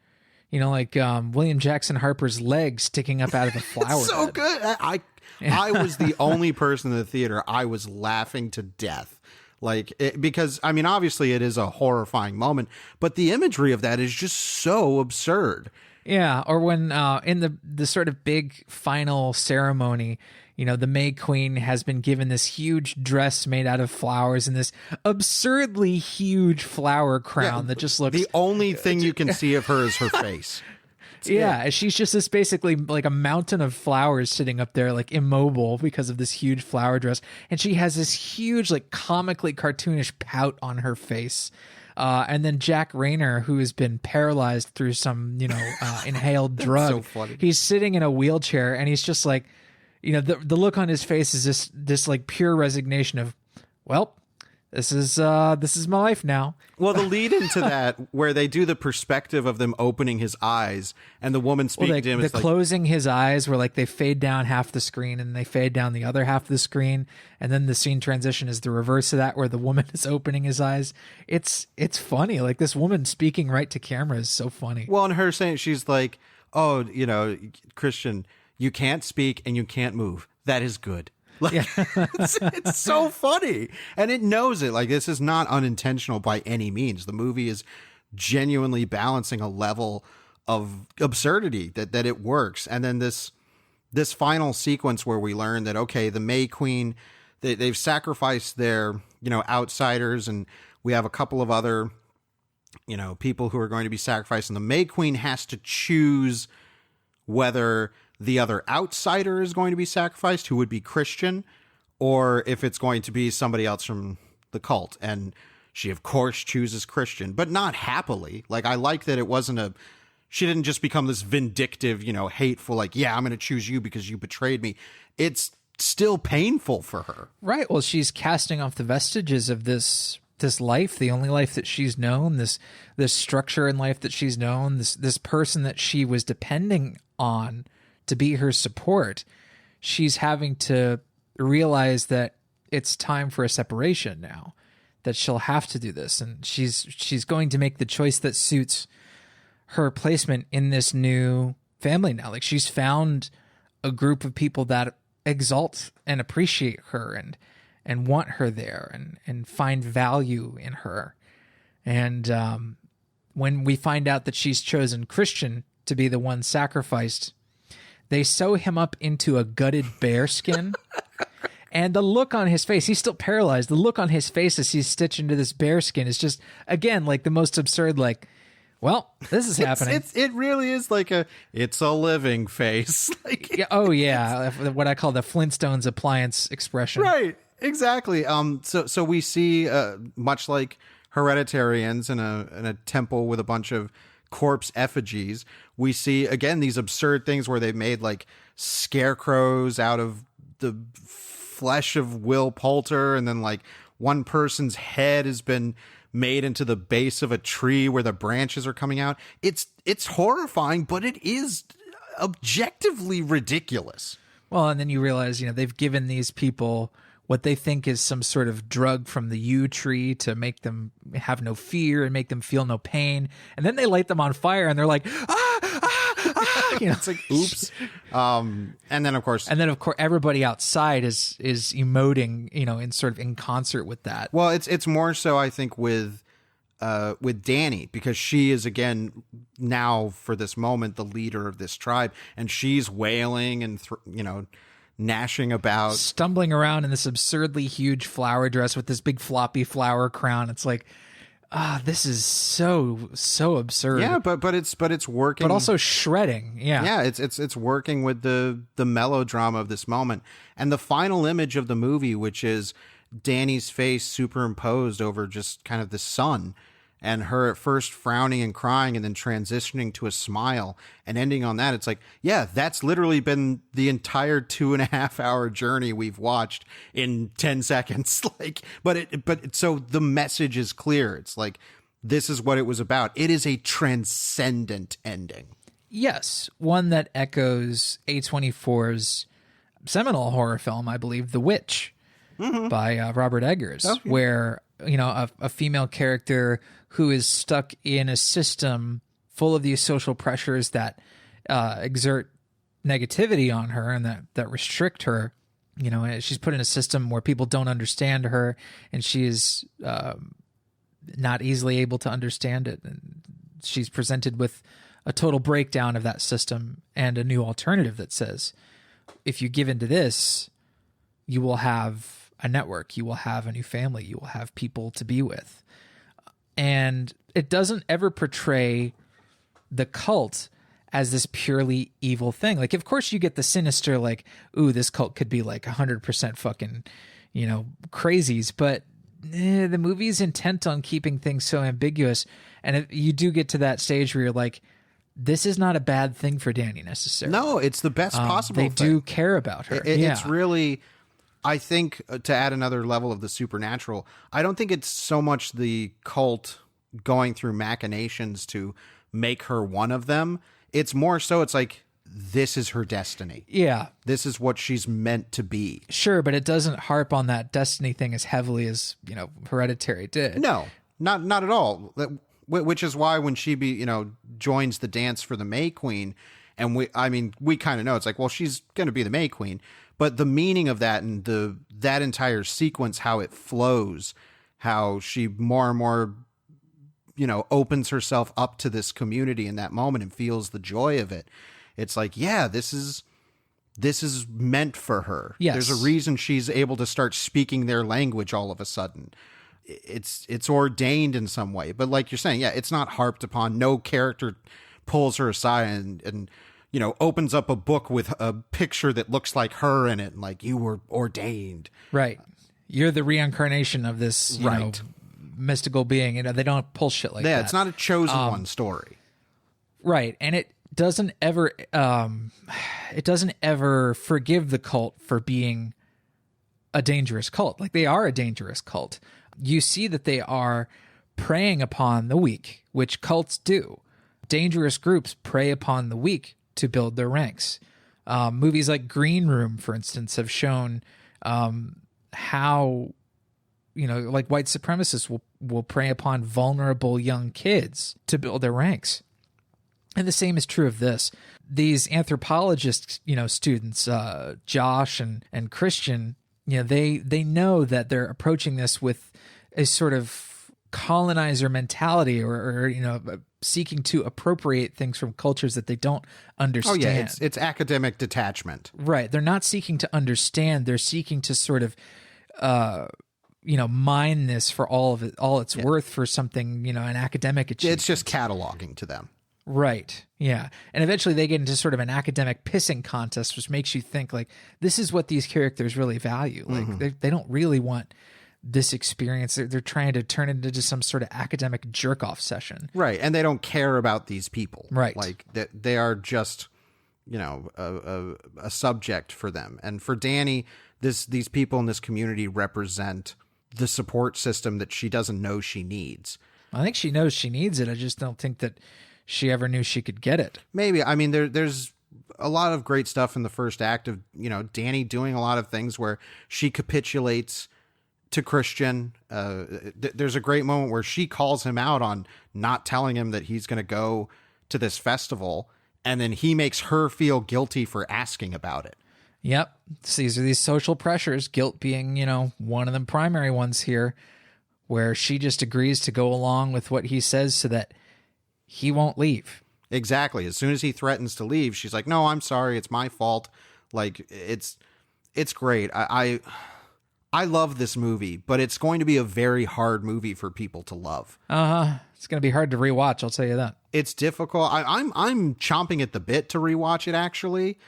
You know, like William Jackson Harper's leg sticking up out of the flower So bed. good. I was the only person in the theater. I was laughing to death. Because, I mean, obviously it is a horrifying moment, but the imagery of that is just so absurd. Yeah, or when in the sort of big final ceremony, you know, the May Queen has been given this huge dress made out of flowers and this absurdly huge flower crown that just looks... The only thing you can see of her is her face. Yeah, she's just this basically like a mountain of flowers sitting up there, like immobile because of this huge flower dress. And she has this huge, like comically cartoonish pout on her face. And then Jack Rayner, who has been paralyzed through some, you know, inhaled drug. So funny. He's sitting in a wheelchair and he's just like, you know, the look on his face is this like pure resignation of, well, this is my life now. Well, the lead into that, where they do the perspective of them opening his eyes and the woman speaking to him. The closing his eyes, where like they fade down half the screen and they fade down the other half of the screen, and then the scene transition is the reverse of that, where the woman is opening his eyes. It's funny. Like this woman speaking right to camera is so funny. Well, and her saying, she's like, "Oh, you know, Christian, you can't speak and you can't move. That is good." Like, yeah. it's so funny, and it knows it. Like, this is not unintentional by any means. The movie is genuinely balancing a level of absurdity that it works. And then this final sequence where we learn that, okay, the May Queen, they've sacrificed their, you know, outsiders, and we have a couple of other, you know, people who are going to be sacrificed, and the May Queen has to choose whether the other outsider is going to be sacrificed, who would be Christian, or if it's going to be somebody else from the cult. And she, of course, chooses Christian, but not happily. Like, I like that it wasn't she didn't just become this vindictive, you know, hateful, like, yeah, I'm going to choose you because you betrayed me. It's still painful for her. Right. Well, she's casting off the vestiges of this life, the only life that she's known, this structure in life that she's known, this person that she was depending on to be her support. She's having to realize that it's time for a separation now, that she'll have to do this. And she's going to make the choice that suits her placement in this new family now. Like, she's found a group of people that exalt and appreciate her and want her there and find value in her. And when we find out that she's chosen Christian to be the one sacrificed, they sew him up into a gutted bear skin. And the look on his face, he's still paralyzed. The look on his face as he's stitched into this bear skin is just, again, like the most absurd, like, well, this is happening. It really is like it's a living face. Like, yeah, oh yeah, what I call the Flintstones appliance expression. Right, exactly. So we see, much like Hereditary ends in a temple with a bunch of corpse effigies, we see again these absurd things where they made like scarecrows out of the flesh of Will Poulter, and then like one person's head has been made into the base of a tree where the branches are coming out. It's horrifying, but it is objectively ridiculous. Well, and then you realize, you know, they've given these people what they think is some sort of drug from the yew tree to make them have no fear and make them feel no pain. And then they light them on fire and they're like, you know, it's like, oops. And then of course, everybody outside is emoting, you know, in concert with that. Well, it's more so, I think, with Danny, because she is again now for this moment the leader of this tribe, and she's wailing and gnashing about, stumbling around in this absurdly huge flower dress with this big floppy flower crown. It's like, this is so absurd. Yeah, but it's working. But also shredding. Yeah. Yeah, it's working with the melodrama of this moment. And the final image of the movie, which is Danny's face superimposed over just kind of the sun, and her at first frowning and crying and then transitioning to a smile and ending on that. It's like, yeah, that's literally been the entire 2.5 hour journey we've watched in 10 seconds. So the message is clear. It's like, this is what it was about. It is a transcendent ending. Yes. One that echoes A24's seminal horror film, I believe, The Witch by Robert Eggers, where, a female character who is stuck in a system full of these social pressures that exert negativity on her and that restrict her. She's put in a system where people don't understand her, and she is not easily able to understand it. And she's presented with a total breakdown of that system and a new alternative that says, if you give into this, you will have a network, you will have a new family, you will have people to be with. And it doesn't ever portray the cult as this purely evil thing. Like, of course you get the sinister, like, ooh, this cult could be like 100% fucking, crazies, but the movie's intent on keeping things so ambiguous. And if you do get to that stage where you're like, this is not a bad thing for Dani necessarily. No, it's the best possible thing. They do care about her. It's really, I think, to add another level of the supernatural, I don't think it's so much the cult going through machinations to make her one of them. It's more so, it's like, this is her destiny. Yeah. This is what she's meant to be. Sure, but it doesn't harp on that destiny thing as heavily as, Hereditary did. No, not at all. Which is why when she joins the dance for the May Queen, and we kind of know it's like, well, she's going to be the May Queen, but the meaning of that and that entire sequence, how it flows, how she more and more, opens herself up to this community in that moment and feels the joy of it. It's like, yeah, this is meant for her. Yes. There's a reason she's able to start speaking their language all of a sudden. It's ordained in some way. But like you're saying, yeah, it's not harped upon. No character pulls her aside and opens up a book with a picture that looks like her in it, and like, you were ordained. Right. You're the reincarnation of this mystical being. They don't pull shit like that. Yeah, it's not a chosen one story. Right. And it doesn't ever forgive the cult for being a dangerous cult. Like, they are a dangerous cult. You see that they are preying upon the weak, which cults do. Dangerous groups prey upon the weak to build their ranks. Movies like Green Room, for instance, have shown how, like, white supremacists will prey upon vulnerable young kids to build their ranks. And the same is true of this. These anthropologist, students, Josh and Christian, they know that they're approaching this with a sort of colonizer mentality or seeking to appropriate things from cultures that they don't understand. Oh yeah, it's academic detachment. Right. They're not seeking to understand. They're seeking to sort of, mine this for all it's worth for something, an academic achievement. It's just cataloging to them. Right. Yeah. And eventually they get into sort of an academic pissing contest, which makes you think, like, this is what these characters really value. Like, they don't really want this experience. They're trying to turn it into some sort of academic jerk-off session. Right. And they don't care about these people. Right. Like, they are just, a subject for them. And for Dani, these people in this community represent the support system that she doesn't know she needs. I think she knows she needs it. I just don't think that she ever knew she could get it. Maybe. I mean, there's a lot of great stuff in the first act of, Dani doing a lot of things where she capitulates to Christian. There's a great moment where she calls him out on not telling him that he's going to go to this festival, and then he makes her feel guilty for asking about it. Yep. So these are these social pressures, guilt being, one of the primary ones here, where she just agrees to go along with what he says so that he won't leave. Exactly. As soon as he threatens to leave, she's like, no, I'm sorry. It's my fault. Like, it's great. I love this movie, but it's going to be a very hard movie for people to love. It's going to be hard to rewatch. I'll tell you that. It's difficult. I'm chomping at the bit to rewatch it, actually,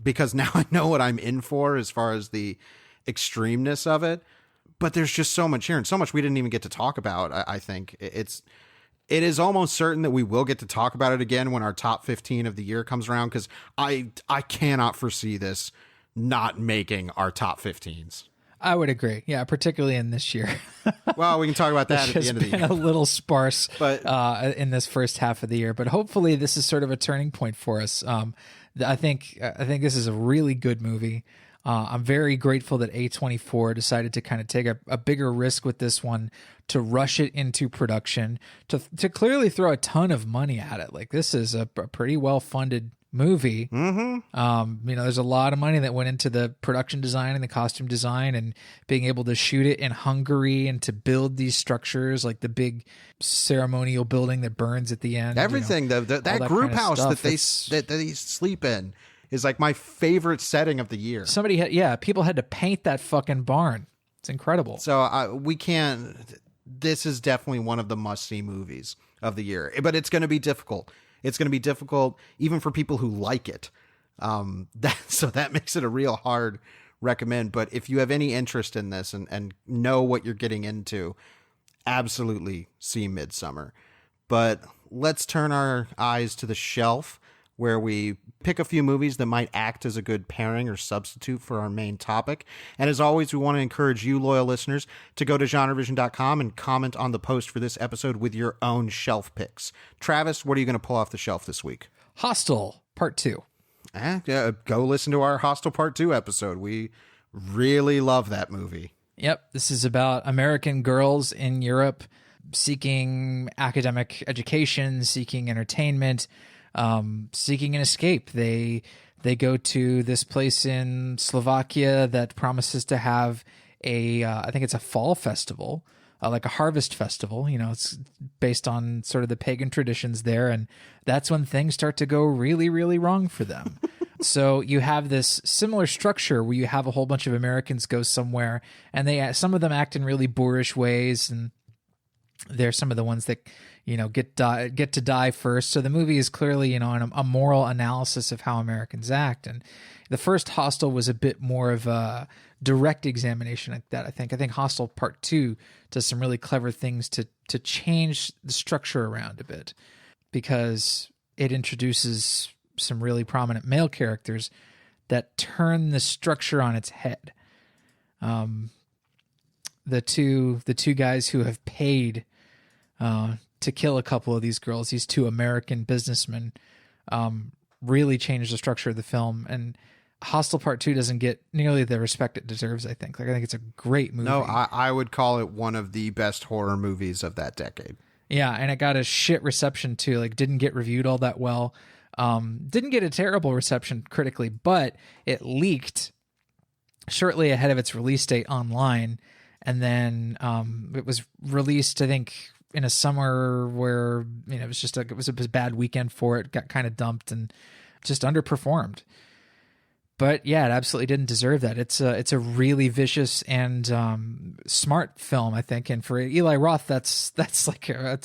because now I know what I'm in for as far as the extremeness of it. But there's just so much here and so much we didn't even get to talk about. I think it is almost certain that we will get to talk about it again when our top 15 of the year comes around, because I cannot foresee this not making our top 15s. I would agree. Yeah, particularly in this year. Well, we can talk about that at the end of the year. A little sparse but in this first half of the year, but hopefully this is sort of a turning point for us. I think this is a really good movie. I'm very grateful that A24 decided to kind of take a bigger risk with this one, to rush it into production, to clearly throw a ton of money at it. Like, this is a pretty well-funded movie. There's a lot of money that went into the production design and the costume design, and being able to shoot it in Hungary and to build these structures, like the big ceremonial building that burns at the end. Everything, that group house that they sleep in is like my favorite setting of the year. People had to paint that fucking barn. It's incredible. So we can't. This is definitely one of the must-see movies of the year, but it's going to be difficult. It's going to be difficult even for people who like it. So that makes it a real hard recommend. But if you have any interest in this and know what you're getting into, absolutely see Midsommar. But let's turn our eyes to the shelf, where we pick a few movies that might act as a good pairing or substitute for our main topic. And as always, we want to encourage you, loyal listeners, to go to GenreVision.com and comment on the post for this episode with your own shelf picks. Travis, what are you going to pull off the shelf this week? Hostel Part 2. Go listen to our Hostel Part 2 episode. We really love that movie. Yep. This is about American girls in Europe seeking academic education, seeking entertainment, seeking an escape. They go to this place in Slovakia that promises to have I think it's a fall festival, like a harvest festival. It's based on sort of the pagan traditions there, and that's when things start to go really, really wrong for them. So you have this similar structure where you have a whole bunch of Americans go somewhere, and some of them act in really boorish ways, and they're some of the ones that get to die first. So the movie is clearly a moral analysis of how Americans act. And the first Hostel was a bit more of a direct examination like that. I think Hostel Part 2 does some really clever things to change the structure around a bit, because it introduces some really prominent male characters that turn the structure on its head. The two guys who have paid to kill a couple of these girls, these two American businessmen, really changed the structure of the film. And Hostel Part 2 doesn't get nearly the respect it deserves, I think. I think it's a great movie. No, I would call it one of the best horror movies of that decade. Yeah, and it got a shit reception too. Like, didn't get reviewed all that well. Didn't get a terrible reception critically, but it leaked shortly ahead of its release date online. And then it was released, I think, in a summer where it was a bad weekend for it. Got kind of dumped and just underperformed. But yeah, it absolutely didn't deserve that. It's a really vicious and smart film, I think. And for Eli Roth, that's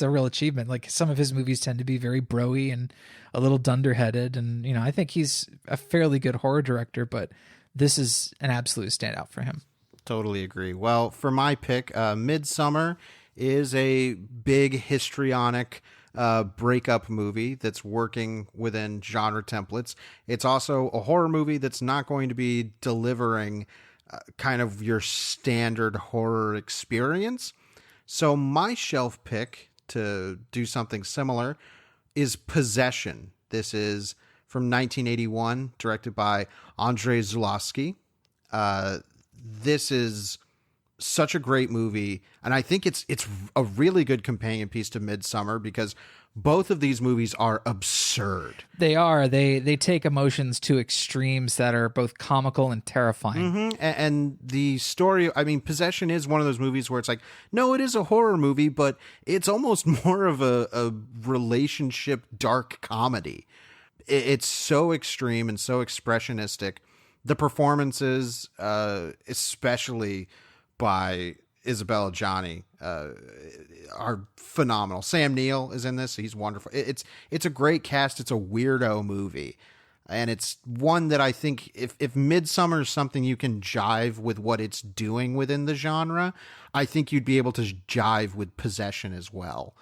a real achievement. Like, some of his movies tend to be very bro-y and a little dunderheaded, and I think he's a fairly good horror director. But this is an absolute standout for him. Totally agree. Well, for my pick, Midsommar is a big histrionic breakup movie that's working within genre templates. It's also a horror movie that's not going to be delivering kind of your standard horror experience. So my shelf pick to do something similar is Possession. This is from 1981, directed by Andrzej Zulawski. This is such a great movie, and I think it's a really good companion piece to Midsommar, because both of these movies are absurd. They are. They take emotions to extremes that are both comical and terrifying. Mm-hmm. And the story, Possession is one of those movies where it's like, no, it is a horror movie, but it's almost more of a relationship dark comedy. It's so extreme and so expressionistic. The performances, especially by Isabella Gianni, are phenomenal. Sam Neill is in this. He's wonderful. It's a great cast. It's a weirdo movie. And it's one that I think if Midsommar is something you can jive with what it's doing within the genre, I think you'd be able to jive with Possession as well.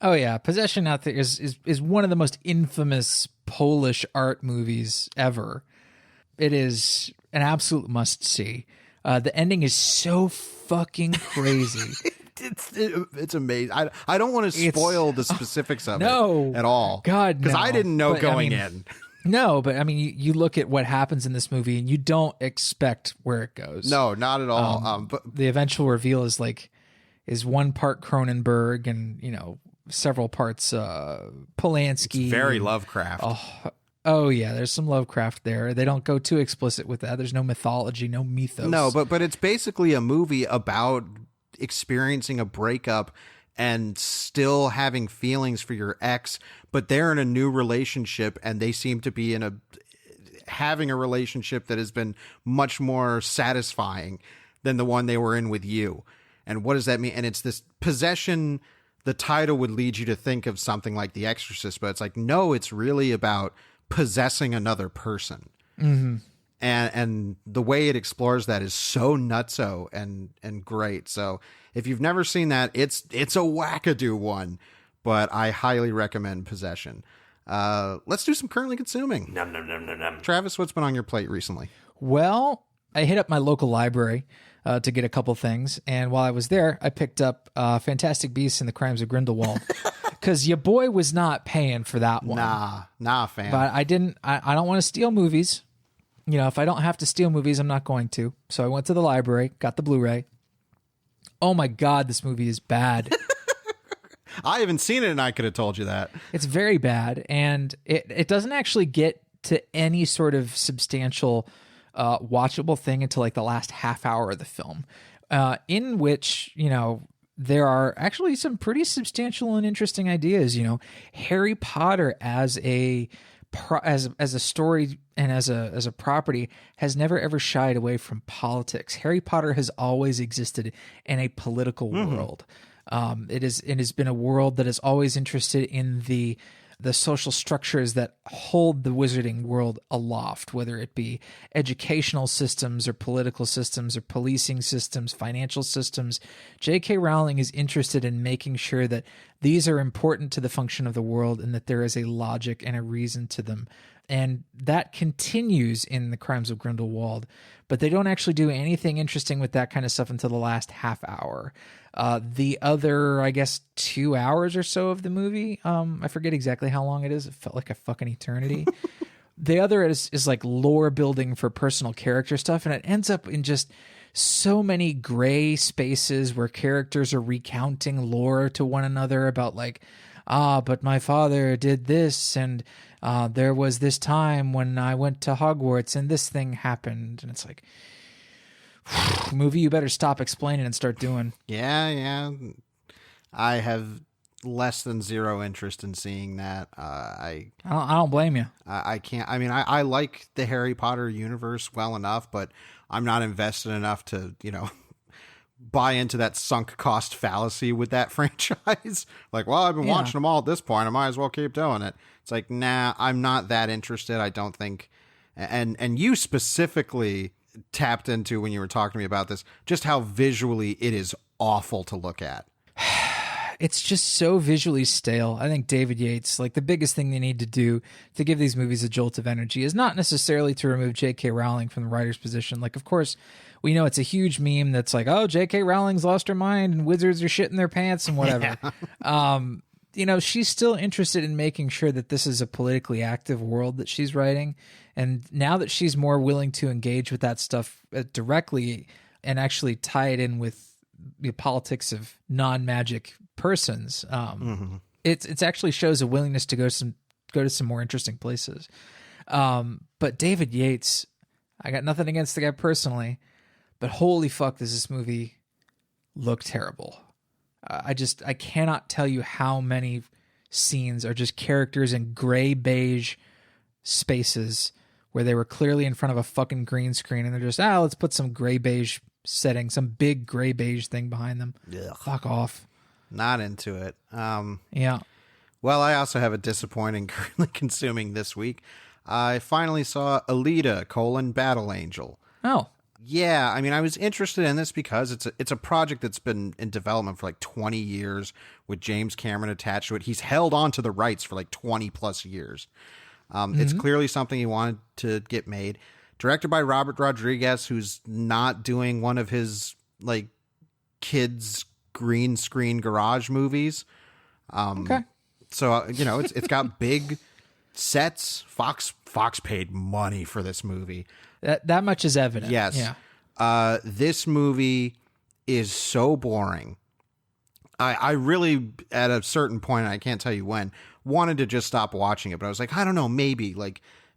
Oh yeah, Possession out there is one of the most infamous Polish art movies ever. It is an absolute must-see. The ending is so fucking crazy. It's amazing. I don't want to spoil the specifics of it at all. God, no. Because I didn't know going in. No, but I mean, you look at what happens in this movie and you don't expect where it goes. No, not at all. But the eventual reveal is one part Cronenberg and, several parts Polanski. It's very Lovecraft. Oh yeah, there's some Lovecraft there. They don't go too explicit with that. There's no mythology, no mythos. No, but it's basically a movie about experiencing a breakup and still having feelings for your ex, but they're in a new relationship and they seem to be having a relationship that has been much more satisfying than the one they were in with you. And what does that mean? And it's this possession. The title would lead you to think of something like The Exorcist, but it's like, no, it's really about possessing another person. Mm-hmm. And the way it explores that is so nutso and great. So if you've never seen that, it's a wackadoo one, but I highly recommend Possession. Let's do some currently consuming. Nom, nom, nom, nom, nom. Travis, what's been on your plate recently? Well, I hit up my local library to get a couple things, and while I was there, I picked up Fantastic Beasts and the Crimes of Grindelwald because your boy was not paying for that one. Nah, fam. But I didn't. I don't want to steal movies. If I don't have to steal movies, I'm not going to. So I went to the library, got the Blu-ray. Oh my God, this movie is bad. I haven't seen it, and I could have told you that. It's very bad, and it doesn't actually get to any sort of substantial watchable thing until like the last half hour of the film, in which, there are actually some pretty substantial and interesting ideas. Harry Potter as a story and as a property has never ever shied away from politics. Harry Potter has always existed in a political world. It has been a world that is always interested in the social structures that hold the wizarding world aloft, whether it be educational systems or political systems or policing systems, financial systems. J.K. Rowling is interested in making sure that these are important to the function of the world and that there is a logic and a reason to them. And that continues in The Crimes of Grindelwald, but they don't actually do anything interesting with that kind of stuff until the last half hour. The other, I guess, 2 hours or so of the movie, I forget exactly how long it is. It felt like a fucking eternity. The other is like lore building for personal character stuff, and it ends up in just so many gray spaces where characters are recounting lore to one another about like, but my father did this, and there was this time when I went to Hogwarts and this thing happened. And it's like, movie, you better stop explaining and start doing. Yeah. I have less than zero interest in seeing that. I don't blame you. I can't. I mean, I like the Harry Potter universe well enough, but I'm not invested enough to, buy into that sunk cost fallacy with that franchise. Like, well, I've been watching them all at this point. I might as well keep doing it. It's like, nah, I'm not that interested. I don't think. And you specifically tapped into when you were talking to me about this, just how visually it is awful to look at. It's just so visually stale. I think David Yates, like the biggest thing they need to do to give these movies a jolt of energy is not necessarily to remove J.K. Rowling from the writer's position. Like, of course, we know it's a huge meme that's like, oh, J.K. Rowling's lost her mind and wizards are shitting their pants and whatever. Yeah. She's still interested in making sure that this is a politically active world that she's writing. And now that she's more willing to engage with that stuff directly and actually tie it in with the politics of non-magic persons, it's actually shows a willingness to go to some more interesting places. But David Yates, I got nothing against the guy personally, but holy fuck, does this movie look terrible. I cannot tell you how many scenes are just characters in gray beige spaces where they were clearly in front of a fucking green screen and they're just, let's put some gray beige setting, some big gray beige thing behind them. Ugh. Fuck off. Not into it. Yeah. Well, I also have a disappointing currently consuming this week. I finally saw Alita: Battle Angel. Oh. Yeah, I mean, I was interested in this because it's a project that's been in development for like 20 years with James Cameron attached to it. He's held on to the rights for like 20 plus years. It's clearly something he wanted to get made. Directed by Robert Rodriguez, who's not doing one of his like kids green screen garage movies. Okay. So, it's got big Sets, Fox paid money for this movie. That much is evident. Yes. Yeah. This movie is so boring. I really, at a certain point, I can't tell you when, wanted to just stop watching it. But I was like, I don't know, maybe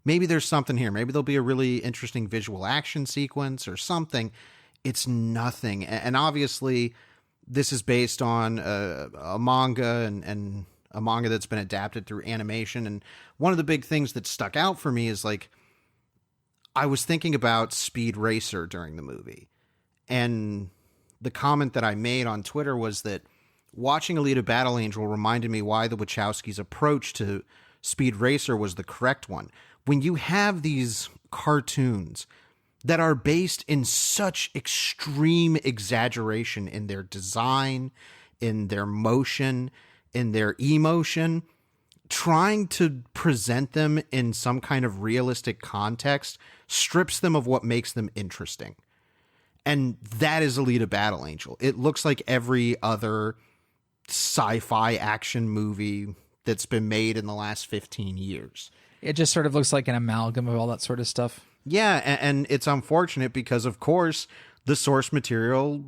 there's something here. Maybe there'll be a really interesting visual action sequence or something. It's nothing. And obviously, this is based on a manga and a manga that's been adapted through animation. And one of the big things that stuck out for me is like, I was thinking about Speed Racer during the movie. And the comment that I made on Twitter was that watching Alita Battle Angel reminded me why the Wachowskis' approach to Speed Racer was the correct one. When you have these cartoons that are based in such extreme exaggeration in their design, in their motion, in their emotion, trying to present them in some kind of realistic context strips them of what makes them interesting. And that is Alita Battle Angel. It looks like every other sci-fi action movie that's been made in the last 15 years. It just sort of looks like an amalgam of all that sort of stuff. Yeah, and it's unfortunate because, of course, the source material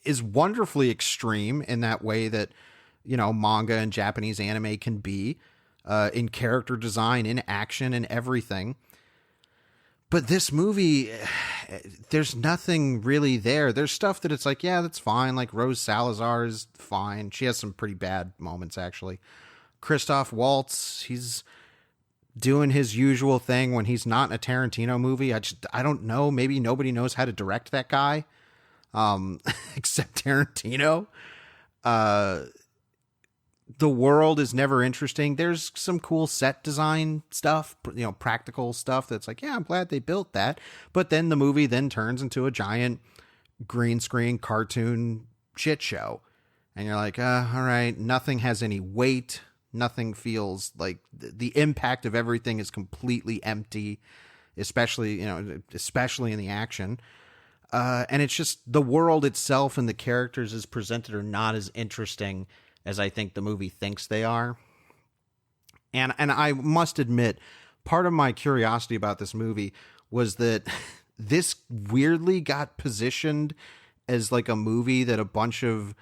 is wonderfully extreme in that way that, you know, manga and Japanese anime can be, in character design, in action, and everything. But this movie, there's nothing really there. There's stuff that it's like, yeah, that's fine. Like Rose Salazar is fine. She has some pretty bad moments, actually. Christoph Waltz, he's doing his usual thing when he's not in a Tarantino movie. I don't know. Maybe nobody knows how to direct that guy, except Tarantino. The world is never interesting. There's some cool set design stuff, you know, practical stuff that's like, yeah, I'm glad they built that. But then the movie then turns into a giant green screen cartoon shit show. And you're like, all right, nothing has any weight. Nothing feels like the impact of everything is completely empty, especially in the action. And it's just the world itself and the characters as presented are not as interesting as I think the movie thinks they are. And I must admit, part of my curiosity about this movie was that this weirdly got positioned as like a movie that a bunch of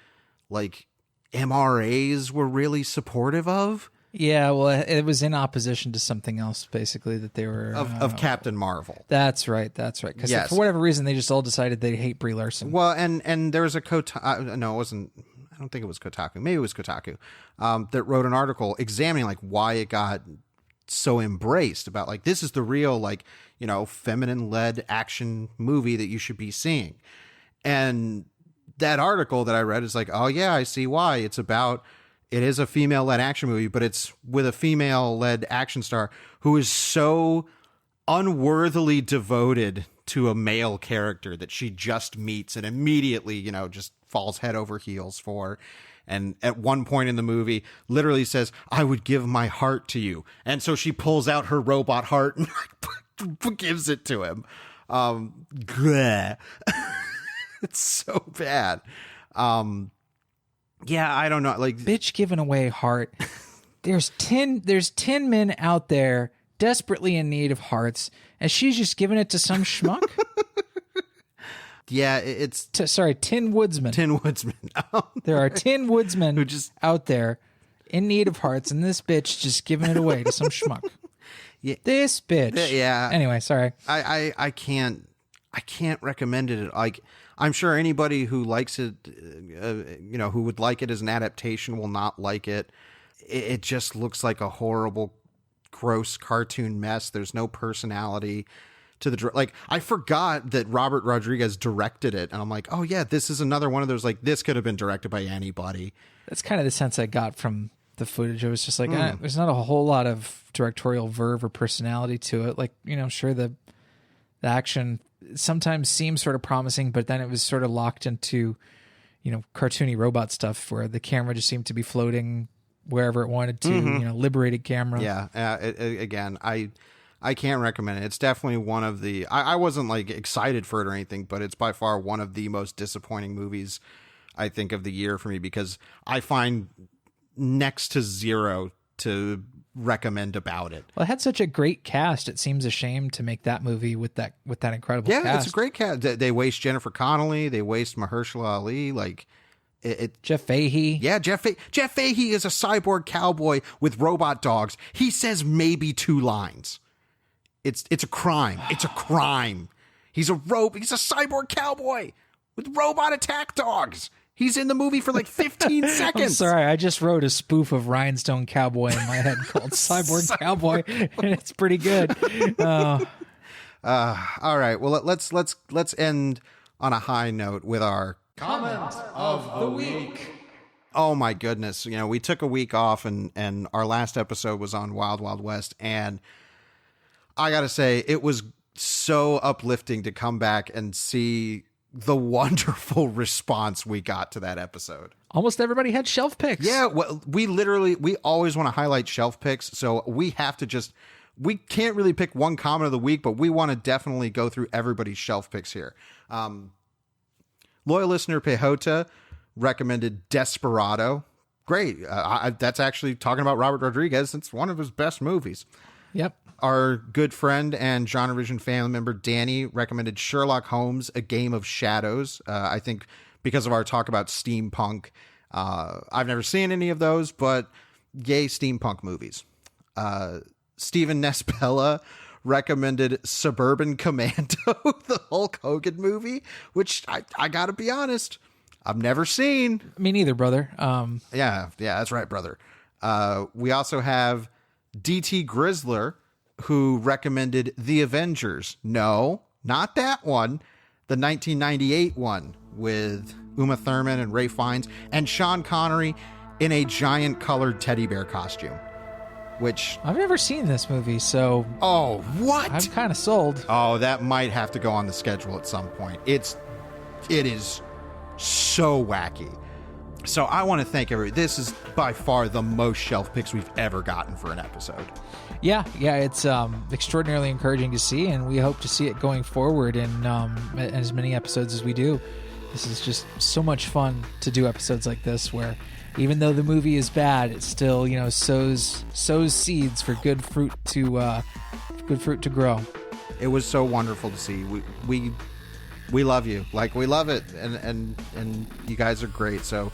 like MRAs were really supportive of. Yeah, well, it was in opposition to something else, basically, that they were... Of Captain Marvel. That's right. Because yes. For whatever reason, they just all decided they hate Brie Larson. Well, and there was a no, it wasn't... I don't think it was Kotaku. Maybe it was Kotaku that wrote an article examining like why it got so embraced about like, this is the real, like, you know, feminine led action movie that you should be seeing. And that article that I read is like, oh yeah, I see why. It is a female led action movie, but it's with a female led action star who is so unworthily devoted to a male character that she just meets and immediately, you know, just falls head over heels for. And at one point in the movie literally says, I would give my heart to you. And so she pulls out her robot heart and gives it to him. It's so bad. Yeah, I don't know. Like, bitch giving away heart. There's 10 men out there desperately in need of hearts, and she's just giving it to some schmuck. Yeah, it's... Tin Woodsman. Tin Woodsman. There are 10 woodsmen who just out there in need of hearts, and this bitch just giving it away to some schmuck. Yeah, this bitch. Yeah. Anyway, sorry. I can't recommend it. Like, I'm sure anybody who likes it, you know, who would like it as an adaptation will not like it. It just looks like a horrible, gross cartoon mess. There's no personality to the, like, I forgot that Robert Rodriguez directed it, and I'm like, oh yeah, this is another one of those, like, this could have been directed by anybody. That's kind of the sense I got from the footage. It was just like, there's not a whole lot of directorial verve or personality to it. Like, you know, sure, the action sometimes seems sort of promising, but then it was sort of locked into, you know, cartoony robot stuff where the camera just seemed to be floating wherever it wanted to, you know, liberated camera. Yeah. Again, I can't recommend it. It's definitely one of the, I wasn't like excited for it or anything, but it's by far one of the most disappointing movies I think of the year for me, because I find next to zero to recommend about it. Well, it had such a great cast. It seems a shame to make that movie with that incredible cast. Yeah, it's a great cast. They waste Jennifer Connelly. They waste Mahershala Ali. Like Jeff Fahey. Yeah, Jeff Fahey is a cyborg cowboy with robot dogs. He says maybe 2 lines. It's a crime. It's a crime. He's a cyborg cowboy with robot attack dogs. He's in the movie for like 15 seconds. I'm sorry, I just wrote a spoof of Rhinestone Cowboy in my head called Cyborg Cowboy, and it's pretty good. All right, well let's end on a high note with our Comment of the week. Oh my goodness. You know, we took a week off and our last episode was on Wild Wild West, and I got to say it was so uplifting to come back and see the wonderful response we got to that episode. Almost everybody had shelf picks. Yeah, well, we always want to highlight shelf picks, so we have to we can't really pick one comment of the week, but we want to definitely go through everybody's shelf picks here. Loyal listener Pejota recommended Desperado. Great. That's actually talking about Robert Rodriguez. It's one of his best movies. Yep. Our good friend and GenreVision family member Danny recommended Sherlock Holmes, A Game of Shadows. I think because of our talk about steampunk. I've never seen any of those, but yay steampunk movies. Stephen Nespella recommended Suburban Commando, the Hulk Hogan movie, which I gotta be honest, I've never seen. Me neither, brother. Yeah, that's right, brother. We also have DT Grizzler, who recommended The Avengers. No, not that one. The 1998 one with Uma Thurman and Ralph Fiennes and Sean Connery in a giant colored teddy bear costume. Which I've never seen this movie, so oh, what? I'm kind of sold. Oh, that might have to go on the schedule at some point. It is so wacky. So I want to thank everybody. This is by far the most shelf picks we've ever gotten for an episode. Yeah, it's extraordinarily encouraging to see, and we hope to see it going forward in as many episodes as we do. This is just so much fun to do episodes like this, where even though the movie is bad, it still sows seeds for good fruit to grow. It was so wonderful to see. We love you, like we love it, and you guys are great. So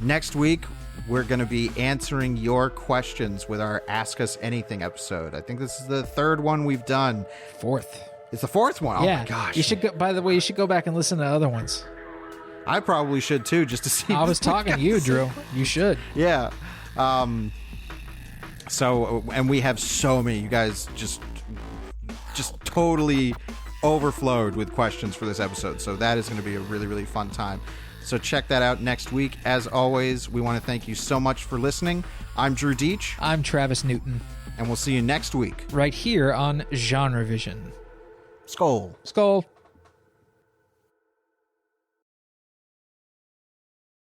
next week we're going to be answering your questions with our Ask Us Anything episode. I think this is the 3rd one we've done. 4th. It's the 4th one. Yeah. Oh my gosh. You should go, by the way, you should go back and listen to other ones. I probably should too, just to see. I was talking to you, Drew. You should. Yeah. So, and we have so many. You guys just totally overflowed with questions for this episode. So that is going to be a really, really fun time. So check that out next week. As always, we want to thank you so much for listening. I'm Drew Deach. I'm Travis Newton. And we'll see you next week. Right here on GenreVision. Skull. Skull.